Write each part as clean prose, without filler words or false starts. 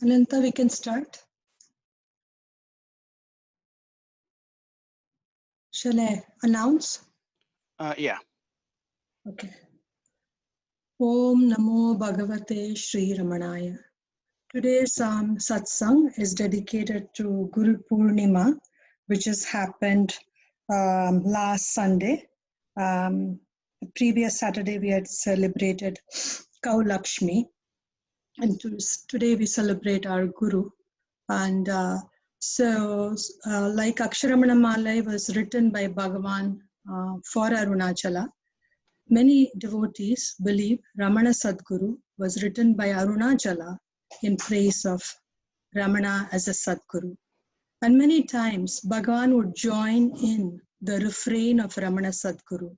Ananta, we can start. Shall I announce? Yeah. Okay. Om Namo Bhagavate Sri Ramanaya. Today's Satsang is dedicated to Guru Poornima, which has happened last Sunday. The previous Saturday we had celebrated Cow Lakshmi, and today we celebrate our Guru. And like Aksharamana Malai was written by Bhagavan for Arunachala, many devotees believe Ramana Satguru was written by Arunachala in praise of Ramana as a Satguru. And many times Bhagavan would join in the refrain of Ramana Satguru.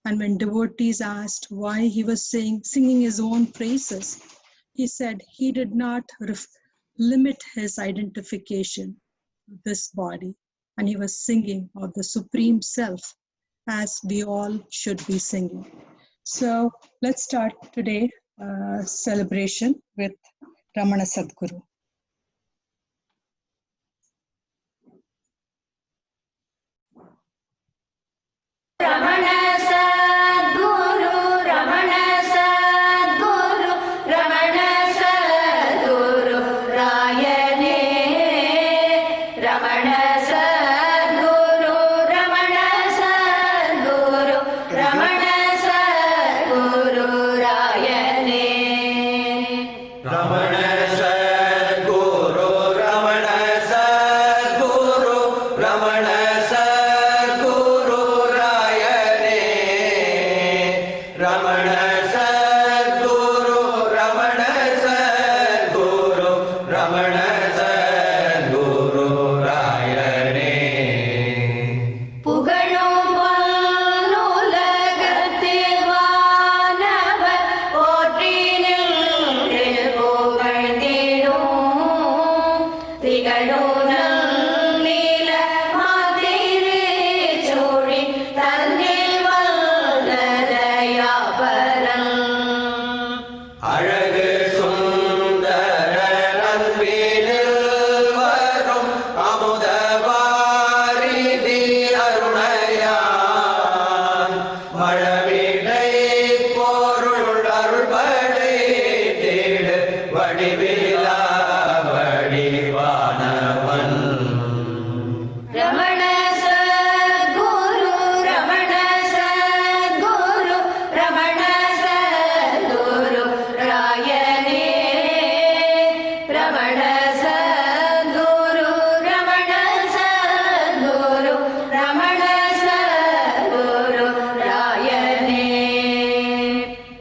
And when devotees asked why he was singing his own praises, he said he did not limit his identification to this body, and he was singing of the Supreme Self, as we all should be singing. So let's start today celebration with Ramana Satguru. Ramana Satguru, Ramana Satguru, Ramana Satguru, Rayane. Ramana Satguru, Ramana Satguru, Ramana Satguru, Rayane. Ramana Satguru, Ramana Satguru, Ramana Satguru, Rayane. Ramana Satguru, Ramana Satguru, Ramana Satguru, Rayane. புகழும் வானுலகத்தில் வானவர் போற்றி நின்று புகழ்ந்திடும் திகழும் நீல மாதிரிச்சூழி தன்னில் வந்ததையாபரம் அழகு சுந்தர அன்பினில் வரும் அமுத வாரிதி அருணையான் மழவிடை பொருள் அருள்படை தேடு வடிவிலா வடிவானவன் ரமண சத்குரு, ரமண சத்குரு, ரமண சத்குரு, ராயனே. ரமண சத்குரு, ரமண சத்குரு, ரமண சத்குரு, ராயனே.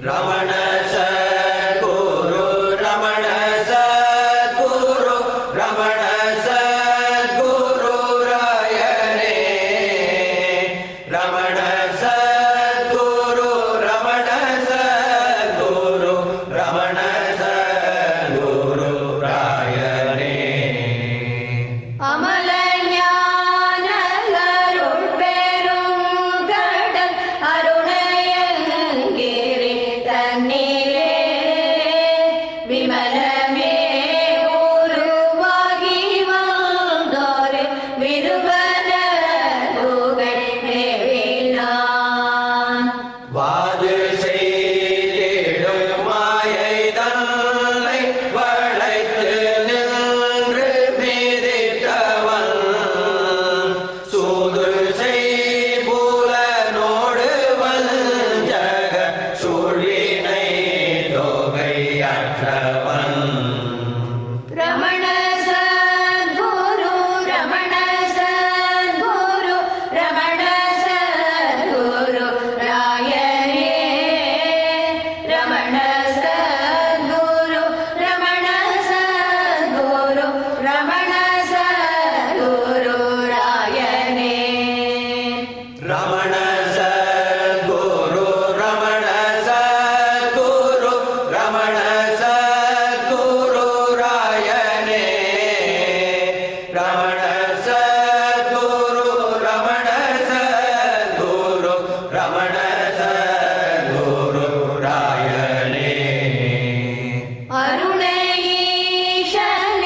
ரமண சத்குரு, ரமண சத்குரு, ரமண சத்குரு, ராயனே. ரமண சத்குரு, ரமண சத்குரு, ரமண சத்குரு, ராயனே. அமல ஞானலருள் பெருங்கடல் அருணையங்கிரி தண்ணீரே விமலமே உருவாகி வந்தோரு விருபன புகழ் மேவினான். வாது செய்திடும் மாயை தன்னை வளைத்து நின்று மீதிட்டவன் சூது செய்புலனோடு வஞ்சக சூழினை தொகையற்றவன் ரமண சத்குரு, ரமண சத்குரு, ரமண சத்குரு, ராயனே. ரமண சத்குரு, ரமண சத்குரு, ரமண சத்குரு, ராயனே. ரமண சத்குரு, ரமண சத்குரு, ரமண சத்குரு, ராயனே. ரமண சத்குரு, ரமண சத்குரு, ரமண சத்குரு, ராயனே. அருணை ஈசன்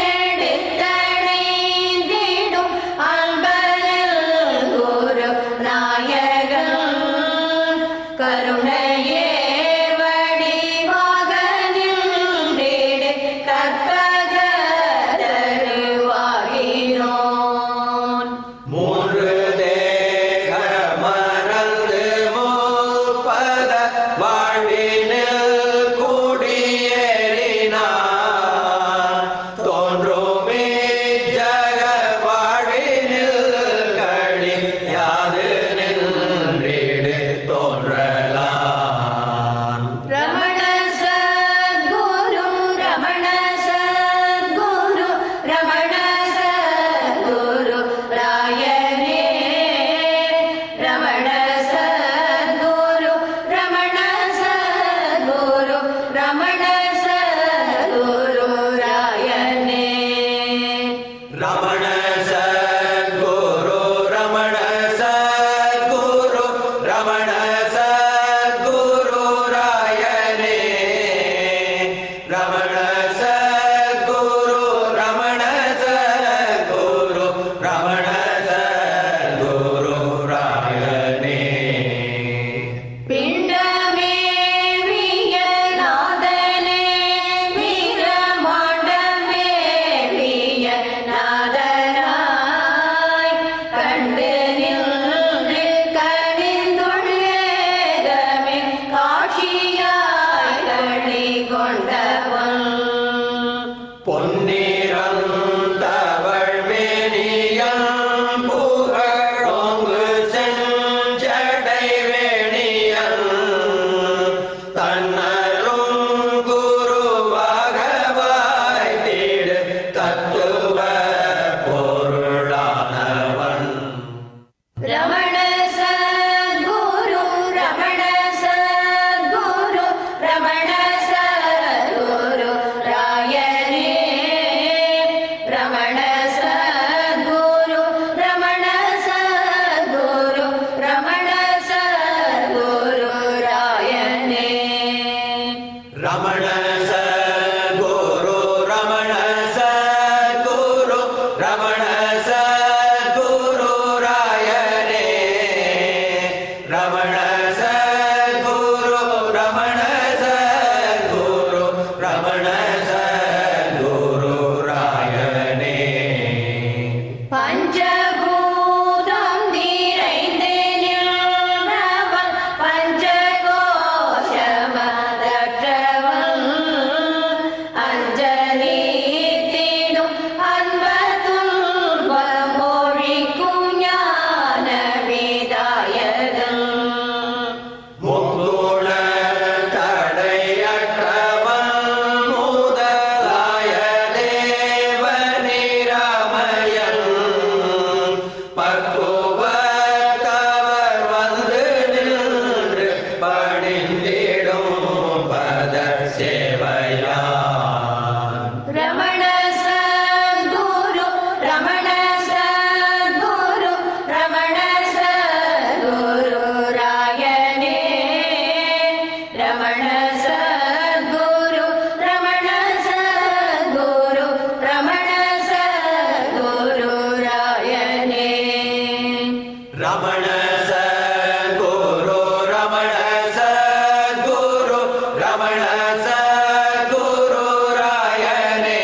Ramana Satguru, Ramana Satguru, Ramana Satguru Rayane.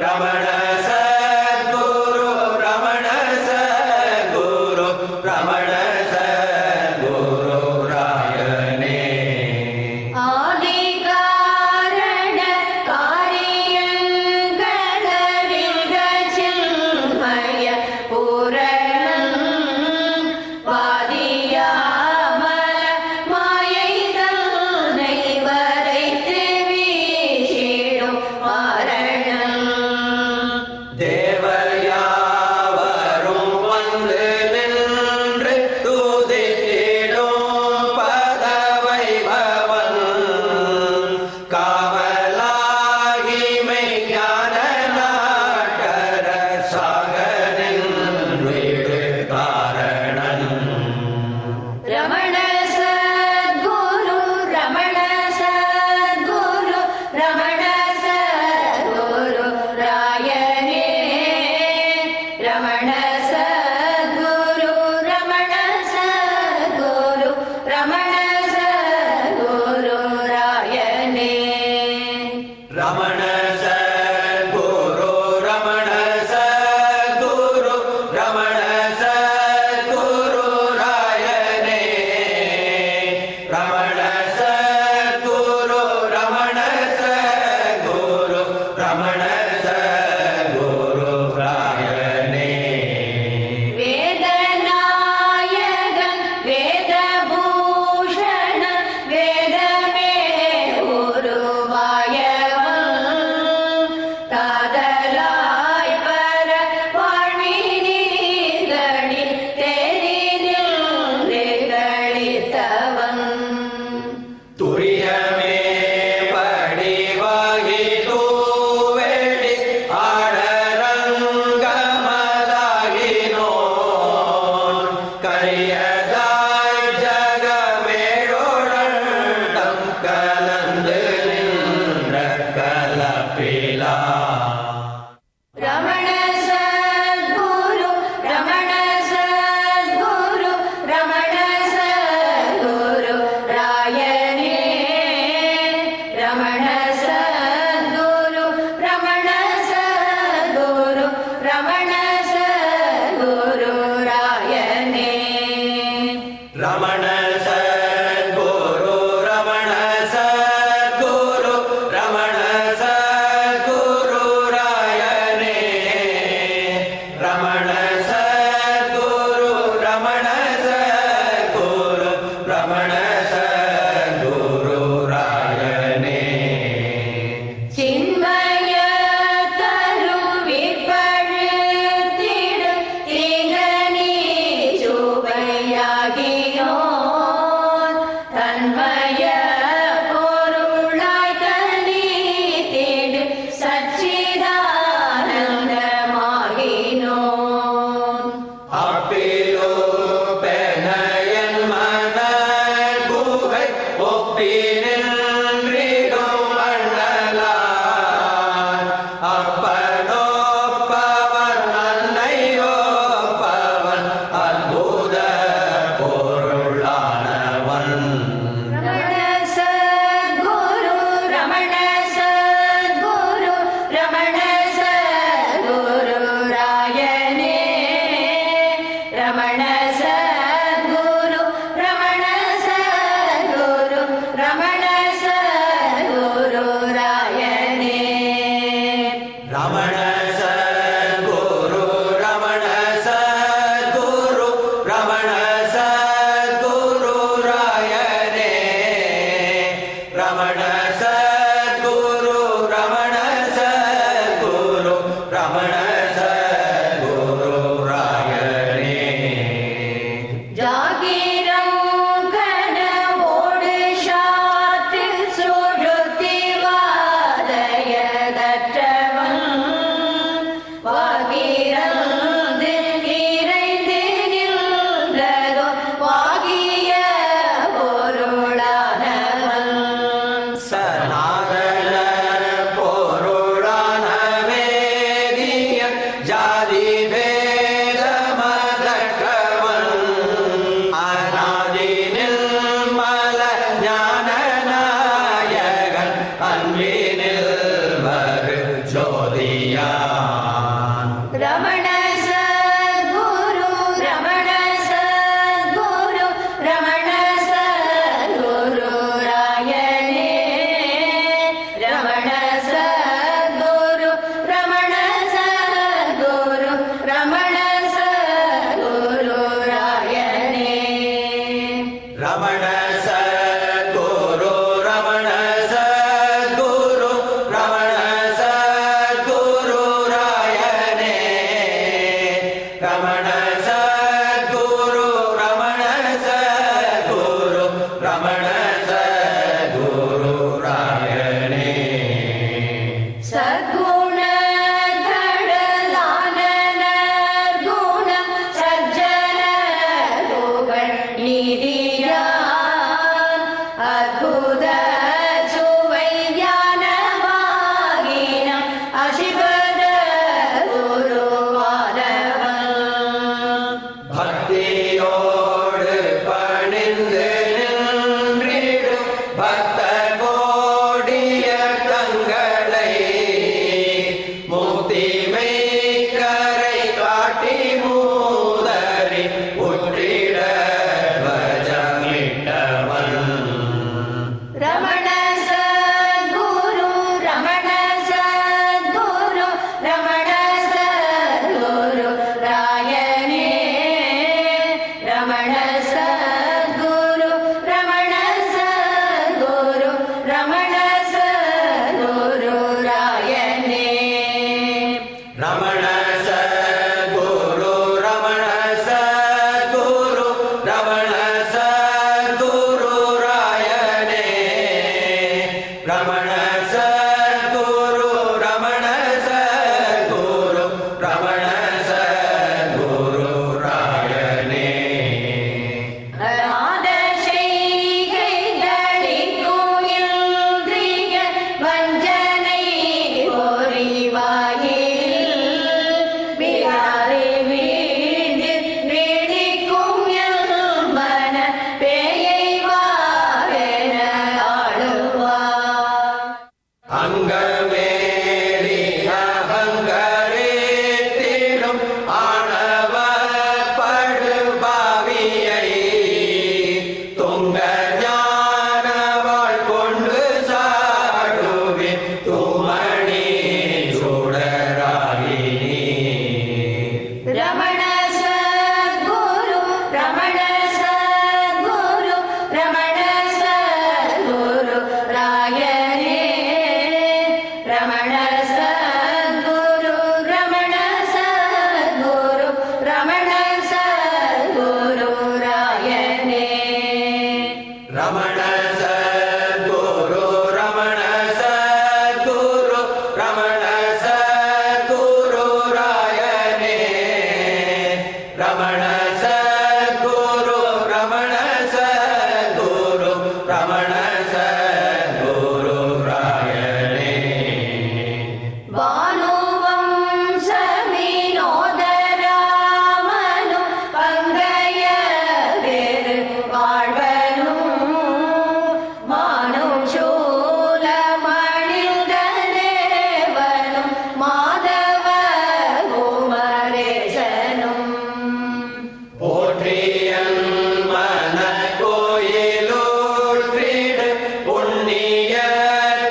Ramana Satguru, Ramana Satguru, Ramana Satguru Rayane. ஆதிகாரண காரியங்களறிந்த சின்மய பூரணம் வாதியாமல மாயைதனை வரைத்து வீசிடும் மாரணம் தேவயாவரும் வந்து நின்று துதித்திடும் பதவைபவன் காவலாகி மெய்ஞான நாட்டரசாக நின்றிடு காரணன். ரமண சத்குரு ரமண சத்குரு ரமண சத்குரு ராயனே. ரமண சத்குரு ரமண சத்குரு ரமண சத்குரு ராயனே. ரமண சத்குரு, ரமண சத்குரு, ரமண சத்குரு ராயனே. ரமண சத்குரு, ரமண சத்குரு, ரமண சத்குரு ராயனே. வேதநாயகன் வேதபூஷணன் வேதமே உருவாயவன் காதலாய் பர வாழ்வினிகளில் தெரிநின்று களித்தவன். துரியமே படிவாகி தூவெளி ஆடரங்கமதாகினோன் கரியதாய் ஜகமேழோழண்டம் கலந்து நின்ற கலப்பிலா. ரமண சத்குரு ரமண சத்குரு ரமண சத்குரு ராயனே. ரமண சத்குரு ரமண சத்குரு ரமண சத்குரு ராயனே. ரமண சத்குரு, ரமண சத்குரு, ரமண சத்குரு ராயனே. ரமண சத்குரு, ரமண சத்குரு, ரமண சத்குரு ராயனே. சின்மய தருவிற்பழுத்திடும் தீங்கனி சுவையாகினோன் தன்மய பொருளாய் தனித்திடு சச்சிதானந்தமாகினோன். அப்பிலோ பெனையன் மணல் குகை ஒப்பி நின்றிடும் வள்ளலார். அப்பனோப்பவன் அன்னையோப்பவன் அற்புத பொருளானவன். Ramana Sadhguru Ramana Sadhguru Ramana Sadhguru ராயனே. Ramana Sadhguru Ramana Sadhguru Ramana Sadhguru ராயனே. Ramana Sadhguru, Ramana Sadhguru, Ramana Sadhguru ராயனே. Ramana Sadhguru, Ramana Sadhguru, Ramana Sadhguru ராயனே. Ramana Satguru, Ramana Satguru, Ramana Satguru Rayane. Ramana Satguru, Ramana Satguru, Ramana Satguru Rayane. Ramana Satguru, Ramana Satguru, Ramana Satguru Rayane. ஆதசைகளிக்கும் இந்திரிய வஞ்சனை பொறிவாயில் விகாரை வீழ்ந்து நீடிக்கும் மன பேயை வாரென ஆளுவார். அங்கமேறி அகங்கரித்திடும் ஆணவ படுபாவியை துங்க ஞானவாள் கொண்டு சாடுவின் துமணி சுடராகினி. ரமண சத்குரு, ரமண சத்குரு, ரமண சத்குரு ராயரே. ரமண சத்குரு, ரமண சத்குரு, ரமண சத்குரு ராயரே. ரமண சத்குரு, ரமண சத்குரு, ரமண சத்குரு ராயனே. ரமண சத்குரு, ரமண சத்குரு, ரமண சத்குரு ராயனே. பானுவம்சவினோதராமனும் பங்கைய வேறு வாழ்வனும் மானும் சூலமணிந்த தேவனும் மாதவ குமரேசனும் போற்றியன் மன கோயிலூற்றிடு புண்ணிய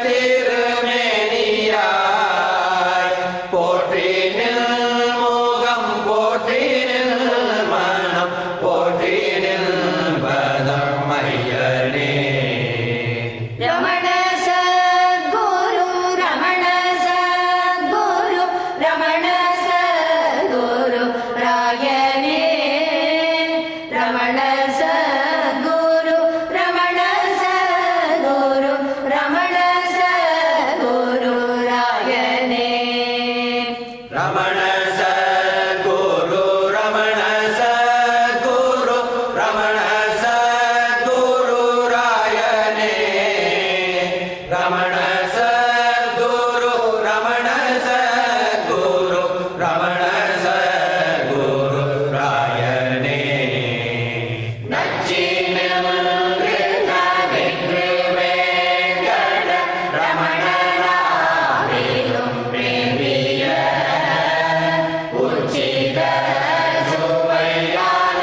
திருமேனியாய். போற்றி நில் முகம், போற்றி நில் மனம், போற்றி நில் பதமையனே. ரமண சத்குரு, ரமண சத்குரு, ரமண சத்குரு ராயனே. ரமண சத்குரு, ரமண சத்குரு, ரமண சத்குரு ராயனே. ரமண சத்குரு, ரமண சத்குரு, ரமண சத்குரு ராயனே. ரமண சத்குரு, ரமண சத்குரு, ரமண சத்குரு ராயனே. நச்சினின்று நவின்று வேங்கட ரமணனாவிலும் பிரேமிய உச்சித சுவையான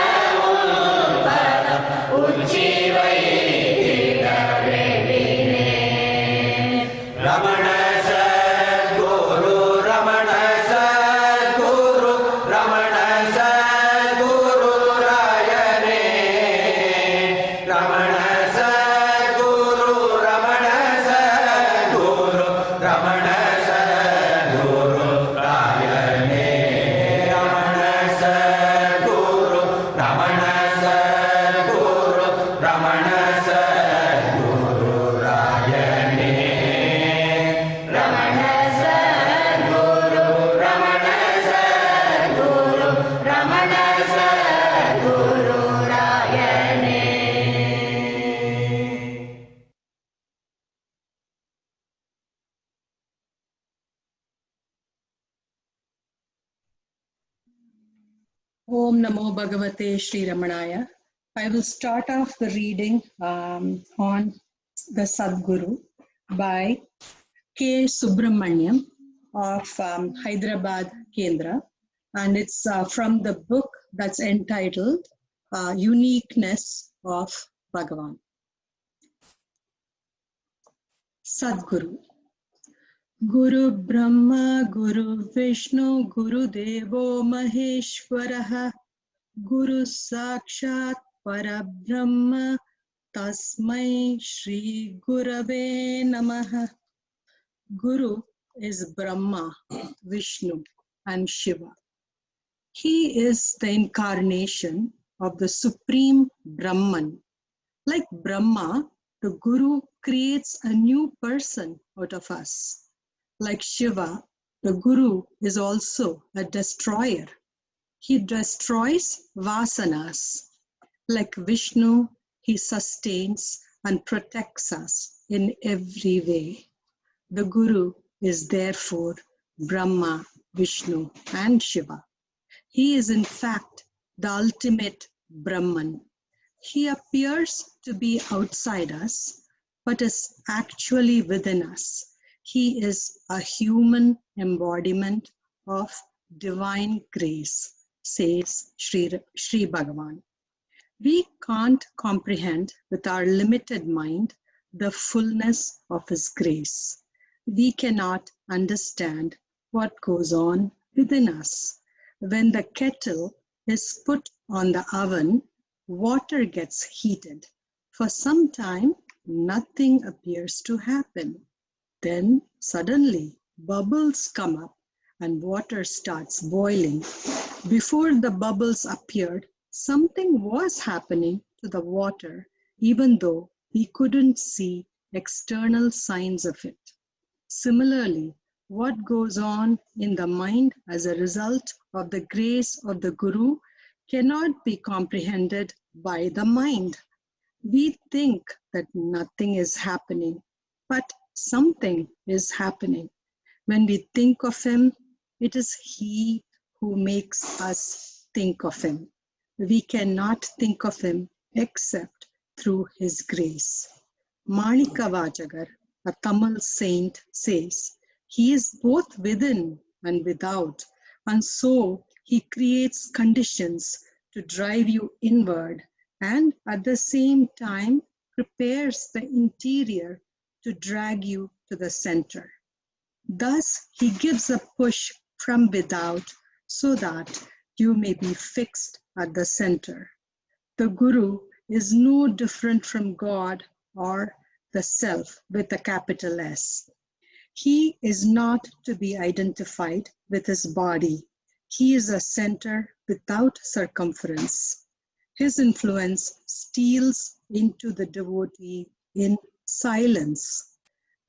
உன்பதம் உச்சி வைத்திட வேண்டினே. Ramana Sadhguru, Ramana Sadhguru, Ramana Sadhguru ராயனே. Ramana Sadhguru, Ramana Sadhguru, Ramana Sadhguru ராயனே. Ramana Sadhguru, Ramana Sadhguru, Ramana Sadhguru ராயனே. Ramana Sadhguru, Ramana Sadhguru, Ramana Sadhguru ராயனே. Om Namo Bhagavate Sri Ramanaya. I will start off the reading on the Sadguru by K. Subramaniam of Hyderabad Kendra, and it's from the book that's entitled Uniqueness of Bhagavan. Sadguru. Guru Brahma, Guru Vishnu, Guru Devo Maheshwaraha, Guru Sakshat Parabrahma Tasmai Shri Gurave Namaha. Guru is Brahma, Vishnu, and Shiva. He is the incarnation of the Supreme Brahman. Like Brahma, the Guru creates a new person out of us. Like Shiva, the Guru is also a destroyer. He destroys vasanas. Like Vishnu, he sustains and protects us in every way. The Guru is therefore Brahma, Vishnu, and Shiva. He is in fact the ultimate Brahman. He appears to be outside us, but is actually within us. He is a human embodiment of divine grace, says Sri Bhagavan. We can't comprehend with our limited mind the fullness of His grace. We cannot understand what goes on within us. When the kettle is put on the oven, water gets heated. For some time, nothing appears to happen. Then suddenly, bubbles come up and water starts boiling. Before the bubbles appeared, something was happening to the water, even though we couldn't see external signs of it. Similarly, what goes on in the mind as a result of the grace of the Guru cannot be comprehended by the mind. We think that nothing is happening, but something is happening. When we think of Him, it is He who makes us think of Him. We cannot think of Him except through His grace. Manika Vajagar, a Tamil saint, says, He is both within and without, and so He creates conditions to drive you inward and at the same time prepares the interior to drag you to the center. Thus, He gives a push from without so that you may be fixed at the center. The Guru is no different from God or the Self with a capital S. He is not to be identified with his body. He is a center without circumference. His influence steals into the devotee in silence.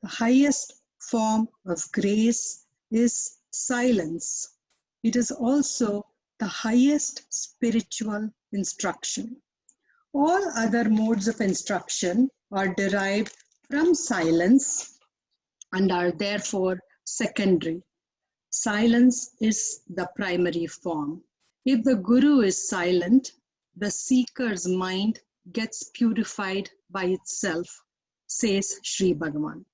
The highest form of grace is silence. It is also the highest spiritual instruction. All other modes of instruction are derived from silence and are therefore secondary. Silence is the primary form. If the Guru is silent, the seeker's mind gets purified by itself, says Sri Bhagavan.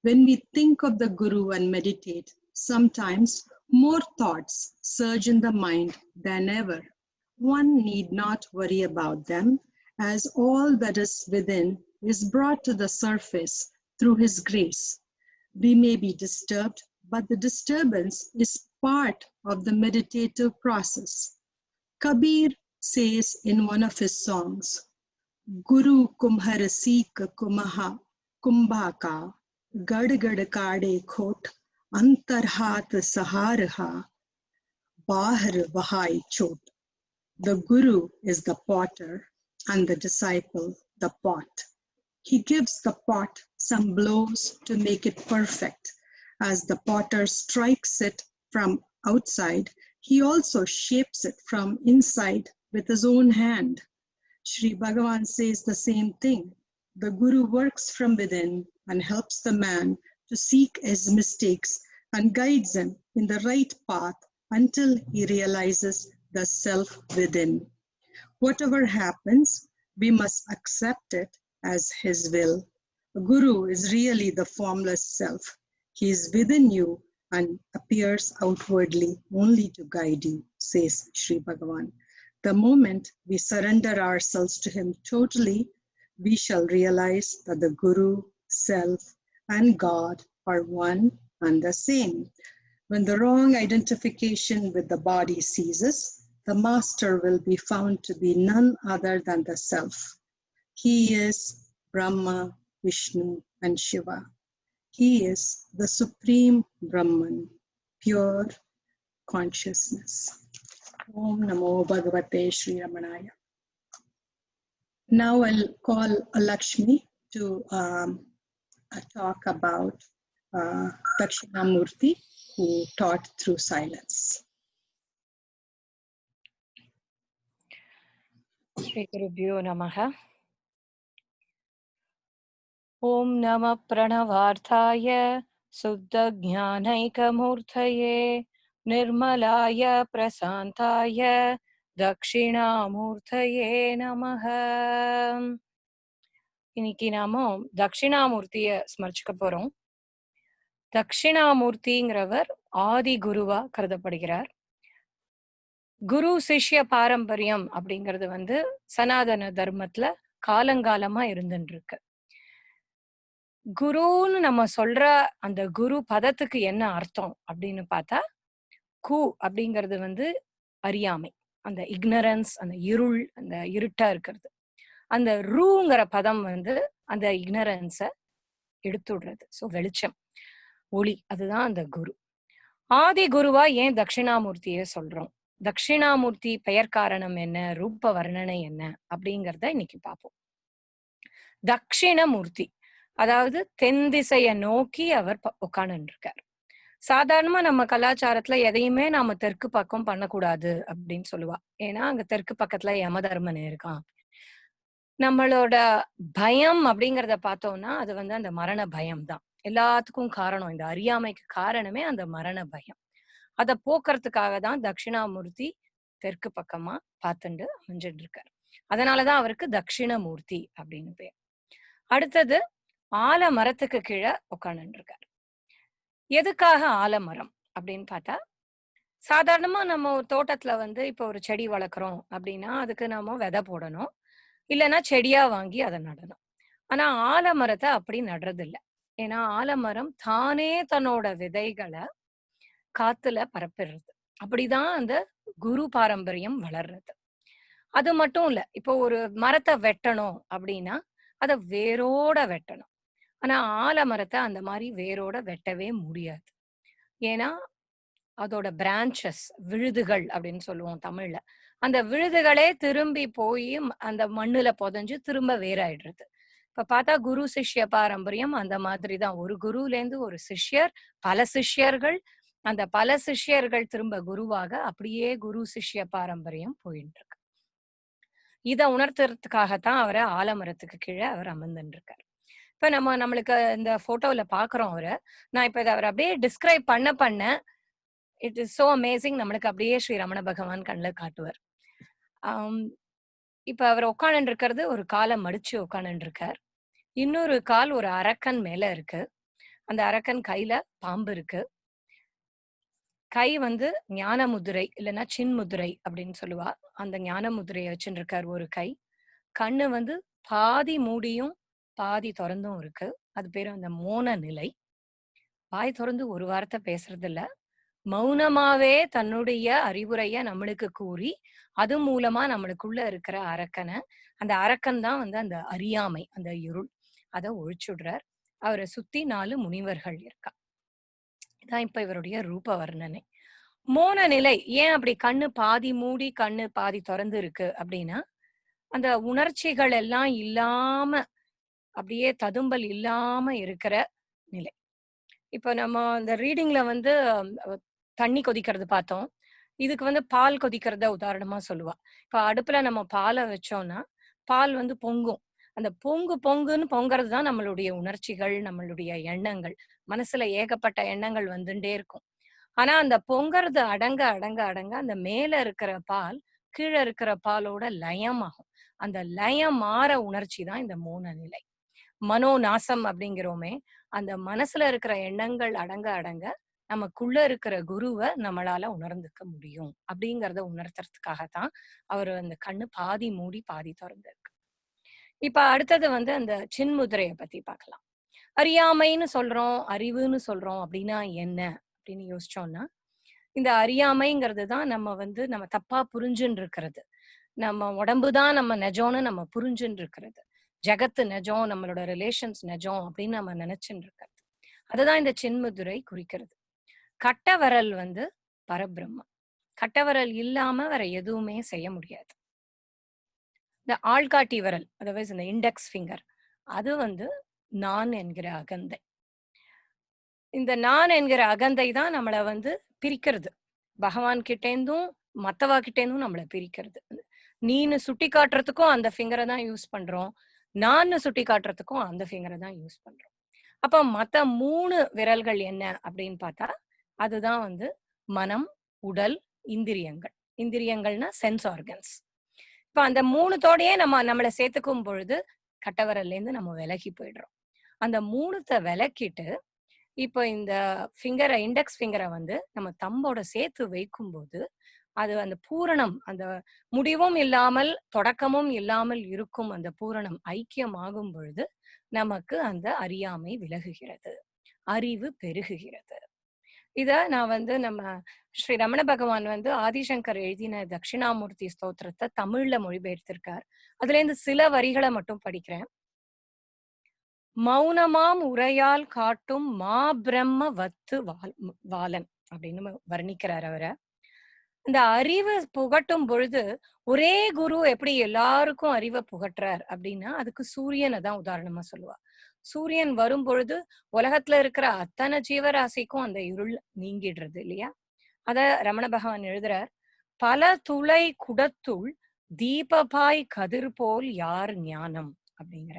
When we think of the Guru and meditate, sometimes more thoughts surge in the mind than ever. One need not worry about them, as all that is within is brought to the surface through His grace. We may be disturbed, but the disturbance is part of the meditative process. Kabir says in one of his songs, Guru kumhar seek kumaha kumbhaka gad gad kade khot antarhat saharha bahar vahai chot. The Guru is the potter and the disciple the pot. He gives the pot some blows to make it perfect. As the potter strikes it from outside, he also shapes it from inside with his own hand. Sri Bhagavan says the same thing. The Guru works from within and helps the man to seek his mistakes and guides him in the right path until he realizes the self within. Whatever happens, we must accept it as His will. The Guru is really the formless self. He is within you and appears outwardly only to guide you, says Sri Bhagavan. The moment we surrender ourselves to Him totally, we shall realize that the Guru, Self, and God are one and the same. When the wrong identification with the body ceases, the master will be found to be none other than the self. He is Brahma, Vishnu, and Shiva. He is the supreme Brahman, pure consciousness. Om Namo Bhagavate Sri Ramanaya. Now I'll call Lakshmi to talk about Dakshinamoorthy, who taught through silence. Shri Gurubhyo Namaha. Om Nama Pranavarthaya Suddha Jnanaikamurthaye Nirmalaya Prasantaya Dakshinamoorthaye Namaha. இன்னைக்கு நாம தட்சிணாமூர்த்திய ஸ்மரிச்சுக்க போறோம். தட்சிணாமூர்த்திங்கிறவர் ஆதி குருவா கருதப்படுகிறார். குரு சிஷ்ய பாரம்பரியம் அப்படிங்கிறது சனாதன தர்மத்துல காலங்காலமா இருந்துட்டு இருக்கு. குருன்னு நம்ம சொல்ற அந்த குரு பதத்துக்கு என்ன அர்த்தம் அப்படின்னு பார்த்தா, கு அப்படிங்கிறது அறியாமை, அந்த இக்னரன்ஸ், அந்த இருள், அந்த இருட்டா இருக்கிறது. அந்த ரூங்கிற பதம் அந்த இக்னரன்ஸ எடுத்துடுறது. ஸோ வெளிச்சம், ஒளி, அதுதான் அந்த குரு. ஆதி குருவா ஏன் தட்சிணாமூர்த்திய சொல்றோம்? தட்சிணாமூர்த்தி பெயர் காரணம் என்ன, ரூப வர்ணனை என்ன அப்படிங்கிறத இன்னைக்கு பார்ப்போம். தட்சிணமூர்த்தி, அதாவது தென் திசைய நோக்கி அவர் உட்கார்ந்து இருக்கார். சாதாரணமா நம்ம கலாச்சாரத்துல எதையுமே நாம தெற்கு பக்கம் பண்ணக்கூடாது அப்படின்னு சொல்லுவா. ஏன்னா அங்க தெற்கு பக்கத்துல யமதர்மன் இருக்கான். நம்மளோட பயம் அப்படிங்கிறத பார்த்தோம்னா அது அந்த மரண பயம் தான். எல்லாத்துக்கும் காரணம், இந்த அறியாமைக்கு காரணமே அந்த மரண பயம். அதை போக்குறதுக்காக தான் தட்சிணாமூர்த்தி தெற்கு பக்கமா பார்த்துட்டு அமைஞ்சிட்டு இருக்காரு. அதனாலதான் அவருக்கு தட்சிணமூர்த்தி அப்படின்னு பேர். அடுத்தது ஆலமரத்துக்கு கீழே உட்கார்ந்து இருக்காரு. எதுக்காக ஆலமரம் அப்படின்னு பார்த்தா, சாதாரணமா நம்ம தோட்டத்துல இப்ப ஒரு செடி வளர்க்குறோம் அப்படின்னா அதுக்கு நாம விதை போடணும், இல்லைன்னா செடியா வாங்கி அதை நடணும். ஆனா ஆலமரத்தை அப்படி நடுறது இல்லை. ஏன்னா ஆலமரம் தானே தன்னோட விதைகளை காத்துல பரப்பிடுறது. அப்படிதான் அந்த குரு பாரம்பரியம் வளர்றது. அது மட்டும் இல்ல, இப்போ ஒரு மரத்தை வெட்டணும் அப்படின்னா அதை வேரோட வெட்டணும். ஆனா ஆலமரத்தை அந்த மாதிரி வேரோட வெட்டவே முடியாது. ஏன்னா அதோட பிரான்ச்சஸ், விழுதுகள் அப்படின்னு சொல்லுவோம் தமிழ்ல, அந்த விழுதுகளே திரும்பி போய் அந்த மண்ணுல புதைஞ்சு திரும்ப வேறாயிடுறது. இப்ப பார்த்தா குரு சிஷ்ய பாரம்பரியம் அந்த மாதிரிதான். ஒரு குருல இருந்து ஒரு சிஷ்யர், பல சிஷ்யர்கள், அந்த பல சிஷ்யர்கள் திரும்ப குருவாக, அப்படியே குரு சிஷ்ய பாரம்பரியம் போயிட்டு இருக்கு. இதை உணர்த்துறதுக்காகத்தான் அவரை ஆலமரத்துக்கு கீழே அவர் அமர்ந்துட்டு இருக்காரு. இப்ப நம்மளுக்கு இந்த போட்டோல பாக்குறோம் அவரை. நான் இப்ப இதை அவர் அப்படியே டிஸ்கிரைப் பண்ண இட் இஸ் சோ அமேசிங். நம்மளுக்கு அப்படியே ஸ்ரீ ரமண பகவான் கண்ணில் காட்டுவார். இப்ப அவர் உட்கார்ந்து இருக்கிறது, ஒரு காலை மடிச்சு உட்கார்ந்து இருக்கார். இன்னொரு கால் ஒரு அரக்கன் மேல இருக்கு. அந்த அரக்கன் கையில பாம்பு இருக்கு. கை ஞான முதிரை இல்லைன்னா சின்முதிரை அப்படின்னு சொல்லுவா. அந்த ஞான முதிரையை வச்சுட்டு இருக்கார் ஒரு கை. கண்ணு பாதி மூடியும் பாதி திறந்தும் இருக்கு. அது பேரு அந்த மோன நிலை. வாய் திறந்து ஒரு வார்த்தை பேசுறது இல்ல, மௌனமாவே தன்னுடைய அறிவுரைய நம்மளுக்கு கூறி அது மூலமா நம்மளுக்குள்ள இருக்கிற அரக்கனை, அந்த அரக்கன் தான் அந்த அறியாமை, அந்த இருள், அதை ஒழிச்சுடுறார். அவரை சுத்தி 4 முனிவர்கள் இருக்கா. இதான் இப்ப இவருடைய ரூப வர்ணனை. மோன நிலை ஏன் அப்படி கண்ணு பாதி மூடி கண்ணு பாதி திறந்து இருக்கு அப்படின்னா, அந்த உணர்ச்சிகள் எல்லாம் இல்லாம, அப்படியே ததும்பல் இல்லாம இருக்கிற நிலை. இப்ப நம்ம இந்த ரீடிங்ல தண்ணி கொதிக்கிறது பார்த்தோம். இதுக்கு பால் கொதிக்கிறத உதாரணமா சொல்லுவா. இப்ப அடுப்புல நம்ம பாலை வச்சோம்னா பால் பொங்கும். அந்த பொங்குன்னு பொங்குறது தான் நம்மளுடைய உணர்ச்சிகள், நம்மளுடைய எண்ணங்கள். மனசுல ஏகப்பட்ட எண்ணங்கள் வந்துட்டே இருக்கும். ஆனா அந்த பொங்கறது அடங்க அடங்க அடங்க அந்த மேல இருக்கிற பால் கீழே இருக்கிற பாலோட லயம் ஆகும். அந்த லயம் மாற உணர்ச்சி தான் இந்த மோன நிலை. மனோநாசம் அப்படிங்கிறோமே, அந்த மனசுல இருக்கிற எண்ணங்கள் அடங்க அடங்க நமக்குள்ள இருக்கிற குருவை நம்மளால உணர்ந்துக்க முடியும் அப்படிங்கிறத உணர்த்துறதுக்காகத்தான் அவர் அந்த கண்ணு பாதி மூடி பாதி திறந்திருக்கு. இப்ப அடுத்தது அந்த சின்முதிரையை பத்தி பார்க்கலாம். அறியாமைன்னு சொல்றோம், அறிவுன்னு சொல்றோம் அப்படின்னா என்ன அப்படின்னு யோசிச்சோம்னா, இந்த அறியாமைங்கிறது தான் நம்ம தப்பா புரிஞ்சுன்னு இருக்கிறது. நம்ம உடம்புதான் நம்ம நெஜம்னு நம்ம புரிஞ்சுன்னு இருக்கிறது. ஜகத்து நெஜம், நம்மளோட ரிலேஷன்ஸ் நெஜம் அப்படின்னு நம்ம நினைச்சுன்னு இருக்கிறது. அதுதான் இந்த சின்முதுரை குறிக்கிறது. கட்டவரல் பரபிரம்மம். கட்டவரல் இல்லாம வேற எதுவுமே செய்ய முடியாது. இந்த ஆள்காட்டி விரல், அதாவது இந்த இண்டெக்ஸ் ஃபிங்கர், அது நான் என்கிற அகந்தை. இந்த நான் என்கிற அகந்தை தான் நம்மளை பிரிக்கிறது. பகவான் கிட்டேந்தும் மத்தவா கிட்டேந்தும் நம்மளை பிரிக்கிறது. நீன்னு சுட்டி காட்டுறதுக்கும் அந்த ஃபிங்கரை தான் யூஸ் பண்றோம், நான் சுட்டி காட்டுறதுக்கும் அந்த ஃபிங்கரை தான் யூஸ் பண்றோம். அப்ப மத்த 3 விரல்கள் என்ன அப்படின்னு பார்த்தா அதுதான் மனம், உடல், இந்திரியங்கள். இந்திரியங்கள்னா சென்ஸ் ஆர்கன்ஸ். இப்ப அந்த 3தோடயே நம்மளை சேர்த்துக்கும் பொழுது கட்டவரல்ல இருந்து நம்ம விலகி போயிடுறோம். அந்த 3த்தை விலக்கிட்டு இப்போ இந்த ஃபிங்கரை, இண்டெக்ஸ் ஃபிங்கரை நம்ம தம்போட சேர்த்து வைக்கும் போது அது அந்த பூரணம், அந்த முடிவும் இல்லாமல் தொடக்கமும் இல்லாமல் இருக்கும் அந்த பூரணம் ஐக்கியமாகும் பொழுது நமக்கு அந்த அறியாமை விலகுகிறது, அறிவு பெருகுகிறது. இத நான் நம்ம ஸ்ரீ ரமண பகவான் ஆதிசங்கர் எழுதின தட்சிணாமூர்த்தி ஸ்தோத்திரத்தை தமிழ்ல மொழிபெயர்த்திருக்கார். அதுல இருந்து சில வரிகளை மட்டும் படிக்கிறேன். மௌனமாம் உரையால் காட்டும் மா பிரம்ம வத்து வாலன் அப்படின்னு வர்ணிக்கிறார் அவரை. இந்த அறிவை புகட்டும் பொழுது ஒரே குரு எப்படி எல்லாருக்கும் அறிவை புகட்டுறார் அப்படின்னா அதுக்கு சூரியனை தான் உதாரணமா சொல்லுவா. சூரியன் வரும் பொழுது உலகத்துல இருக்கிற அத்தனை ஜீவராசிக்கும் அந்த இருள் நீங்கிடுறது இல்லையா? அத ரமண பகவான் எழுதுறார். பல துளை குடத்துள் தீபபாய் கதிர் போல் யார் ஞானம் அப்படிங்கிற.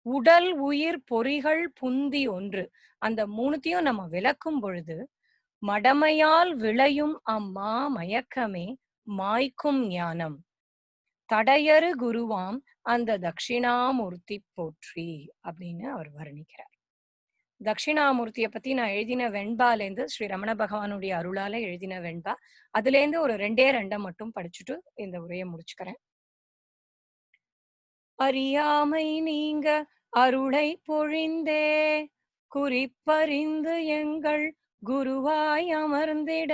உடல் உயிர் பொறிகள் புந்தி ஒன்று, அந்த 3த்தையும் நம்ம விளக்கும் பொழுது மடமையால் விளையும் அம்மா மயக்கமே மாய்க்கும் ஞானம், தடையறு குருவாம் அந்த தட்சிணாமூர்த்தி போற்றி அப்படின்னு அவர் வர்ணிக்கிறார். தட்சிணாமூர்த்திய பத்தி நான் எழுதின வெண்பாலேருந்து, ஸ்ரீ ரமண பகவானுடைய அருளால எழுதின வெண்பா, அதுல இருந்து ஒரு 2 மட்டும் படிச்சுட்டு இந்த உரையை முடிச்சுக்கிறேன். அறியாமை நீங்க அருளை பொழிந்தே குறிப்பறிந்து எங்கள் குருவாய் அமர்ந்திட,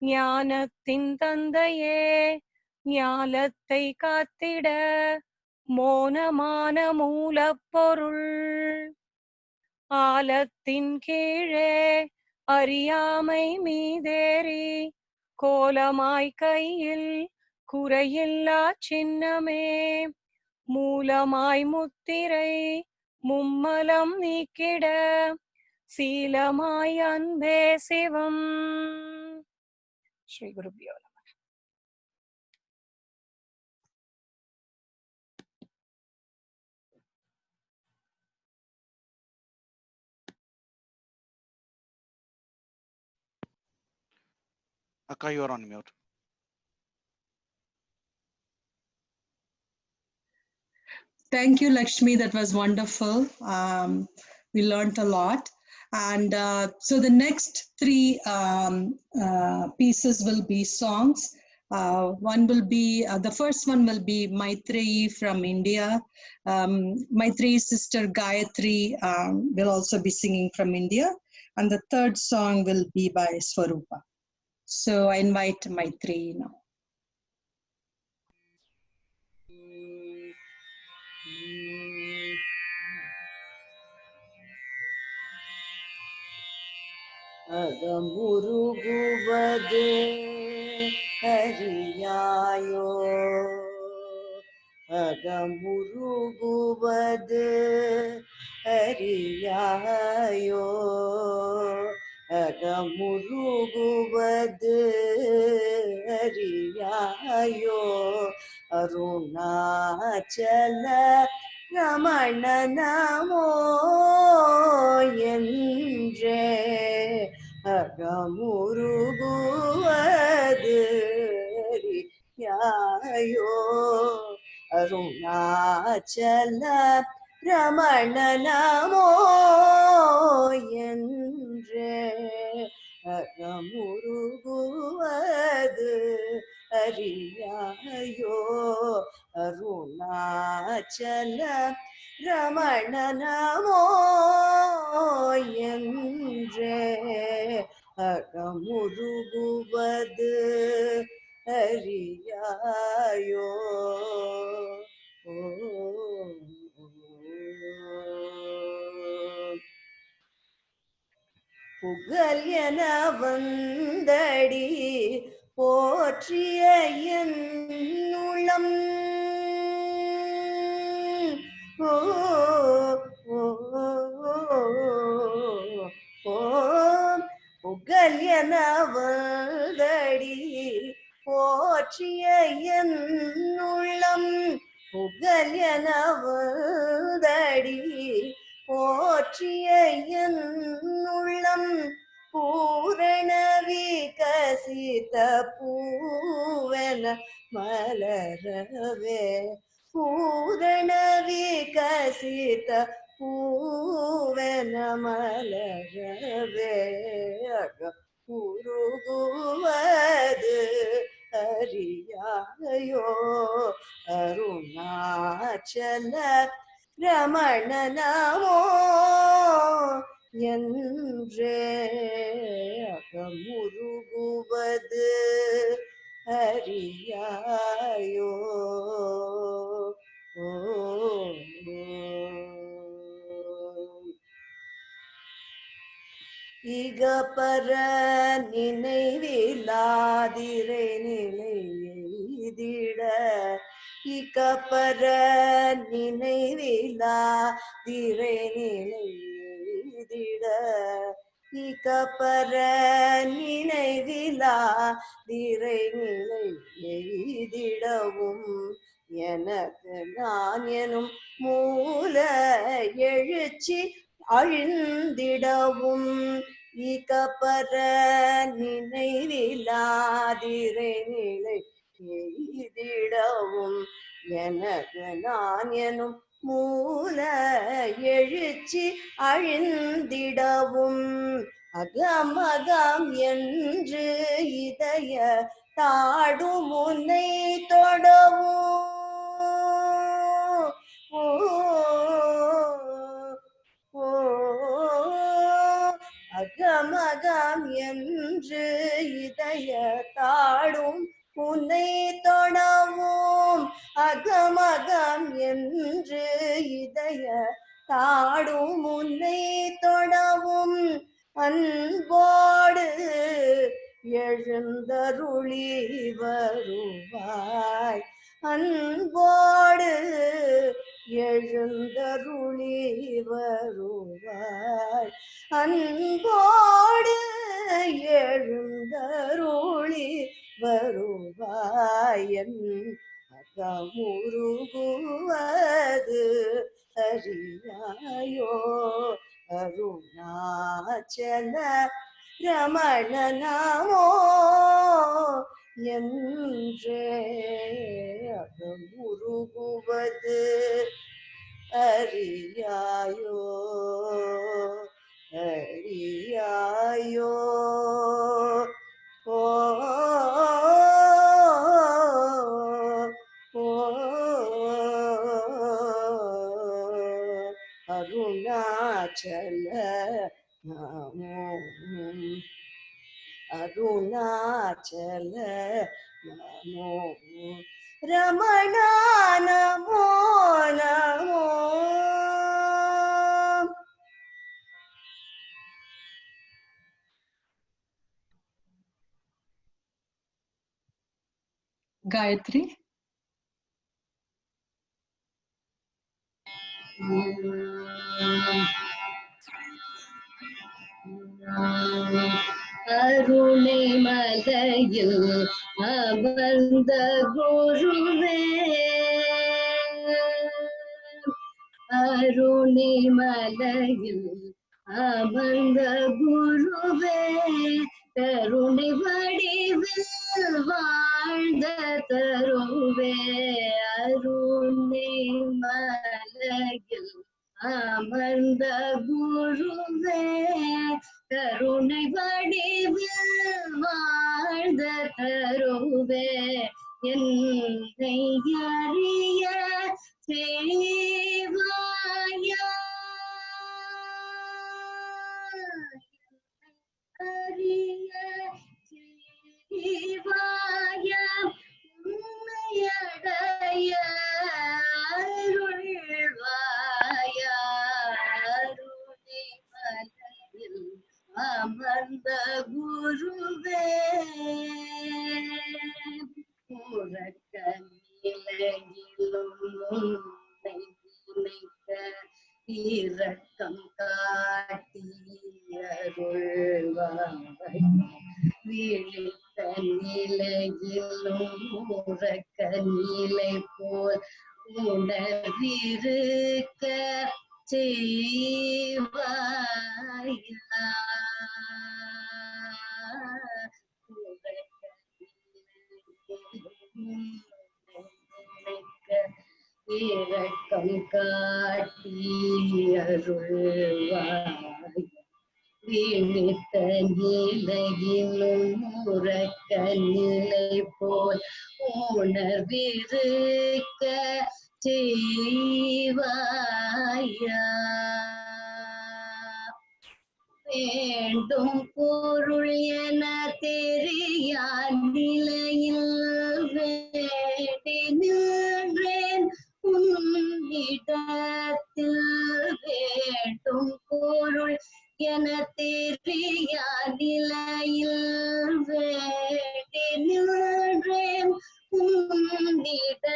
ஞானத்தின் தந்தையே ஞாலத்தை காத்திட, மோனமான மூலப்பொருள் ஆலத்தின் கீழே அறியாமை மீதேறி, கோலமாய் கையில் குறையில்லா சின்னமே, மூலமாய் முத்திரை மும்மலம் நீக்கிட, சீலமாய் அன்பே சிவம். ஸ்ரீ குருபியோ நமः. Akka, you are on mute. Thank you, Lakshmi. That was wonderful. We learned a lot. And so the next 3 pieces will be songs. One will be, the first one will be Mythreyi from India. Mythreyi's sister Gayathri will also be singing from India. And the third song will be by Swaroopa. So I invite Mythreyi now. Aham uruguvadu hariyayo, Aham uruguvadu hariyayo, Aham uruguvadu hariyayo, Arunachala Ramana Namo Yendre, Aham uruguvadu hariyayo, Arunachala Ramana Namo Yendre, Aham uruguvadu hariyayo, Arunachala Ramana Namo Yendre, அகமுருகுவது அறியாயோ. புகழ் என வந்தடி போற்றிய என் உள்ளம். ஓ ஓ ஓ புகழ் என வந்தடி போற்றிய என் உள்ளம். புகழ் என வந்தடி போற்றிய என் உள்ளம். பூரண விகசித பூவென மலரவே. பூரண விகசித பூவென மலரவே. உருகுவது அறியாயோ. அருணாச்சல ரமண நமோ என்றே அகமுருகுவது அறியாயோ. இக பர நினைவிலாதிரை நிலை எய்திட. இக பர நினைவிலாதிரை நிலை எய்திட. இக பர நினைவிலாதிரை நிலை எய்திடவும் எனக்கு நான் எனும் மூல எழுச்சி அழிந்திடவும். இகப்பர நினைவிலாதிரை நிலை எய்திடவும் எனக்கு நான் எனும் மூல எழுச்சி அழிந்திடவும். அகம் அகம் என்று இதய தாடும் முன்னை தொடவும். அகம் அகம் என்று இதய தாடும் உன்னை தொடவும். அகம் அகம் என்று இதய தாடும் உன்னை தொடவும். அன்போடு எழுந்தருளி வருவாய். அன்போடு எழுந்தருளி வருவாய். அன்போடு எழுந்தருளி வருவாய். என் அகமுருகுவது அறியாயோ. அருணாச்சல ரமண நமோ என்றே அகமுருகுவது அறியாயோ. அறியாயோ. ஓ அருணாச்சல நமோ. அருணாச்சல நமோ. ரமண நமோ நமோ. Gayathri. அருணை மலையில் அமர்ந்த குருவே. அருணை மலையில் அமர்ந்த குருவே. கருணை வடிவில் வாழ்ந்த தருவே. அருணை மலையில் அமர்ந்த குருவே. கருணை வடிவில் வாழ்ந்த தருவே. என்னை அறிய செய்வாயா. அறிய உன்னை நினைக்க இரக்கம் காட்டி அருள்வாய். விழித்த நிலையிலும் உறக்க நிலை போல் உணர்விருக்க செய்வாயா. இரக்கம் காட்டி அருள்வாய். விழித்த நிலையிலும் உறக்க நிலை போல் உணர்விருக்க செய்வாயா. வேண்டும் பொருள் என தெரியா நிலையில் வேண்டி நின்றேன் உன்னிடத்தில். வேண்டும் பொருள் என தெரியா நிலையில் வேண்டி நின்றேன் உன்னிடத்தில்.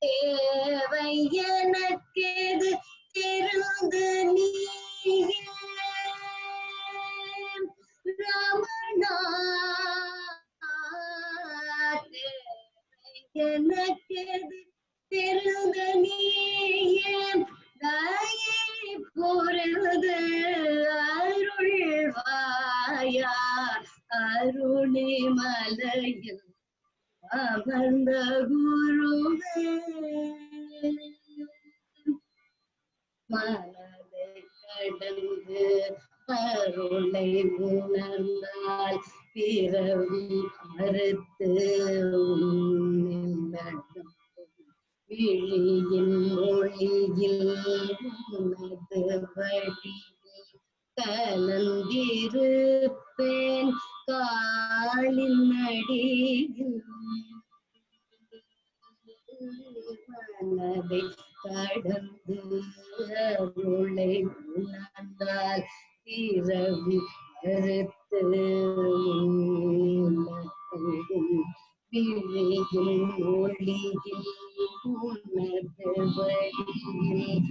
தேவை எனக்கெது திருந்து நீயே ரமணா. தேவை எனக்கெது திருந்து நீயே தயை பொருது அருள்வாயா. அருணை மலையில் அமர்ந்த குருவே மனதை கடந்து அருளை உணர்ந்தால் பிறவி அறுத்து உன்னில் விழியின் மொழியில் உனது வழியில் கலந்திருப்பேன் காலின் அடியில். மனதை கடந்து அருளை உணர்ந்தால் பிறவி அறுத்து விழியின் ஒளியில் உனது வழியில்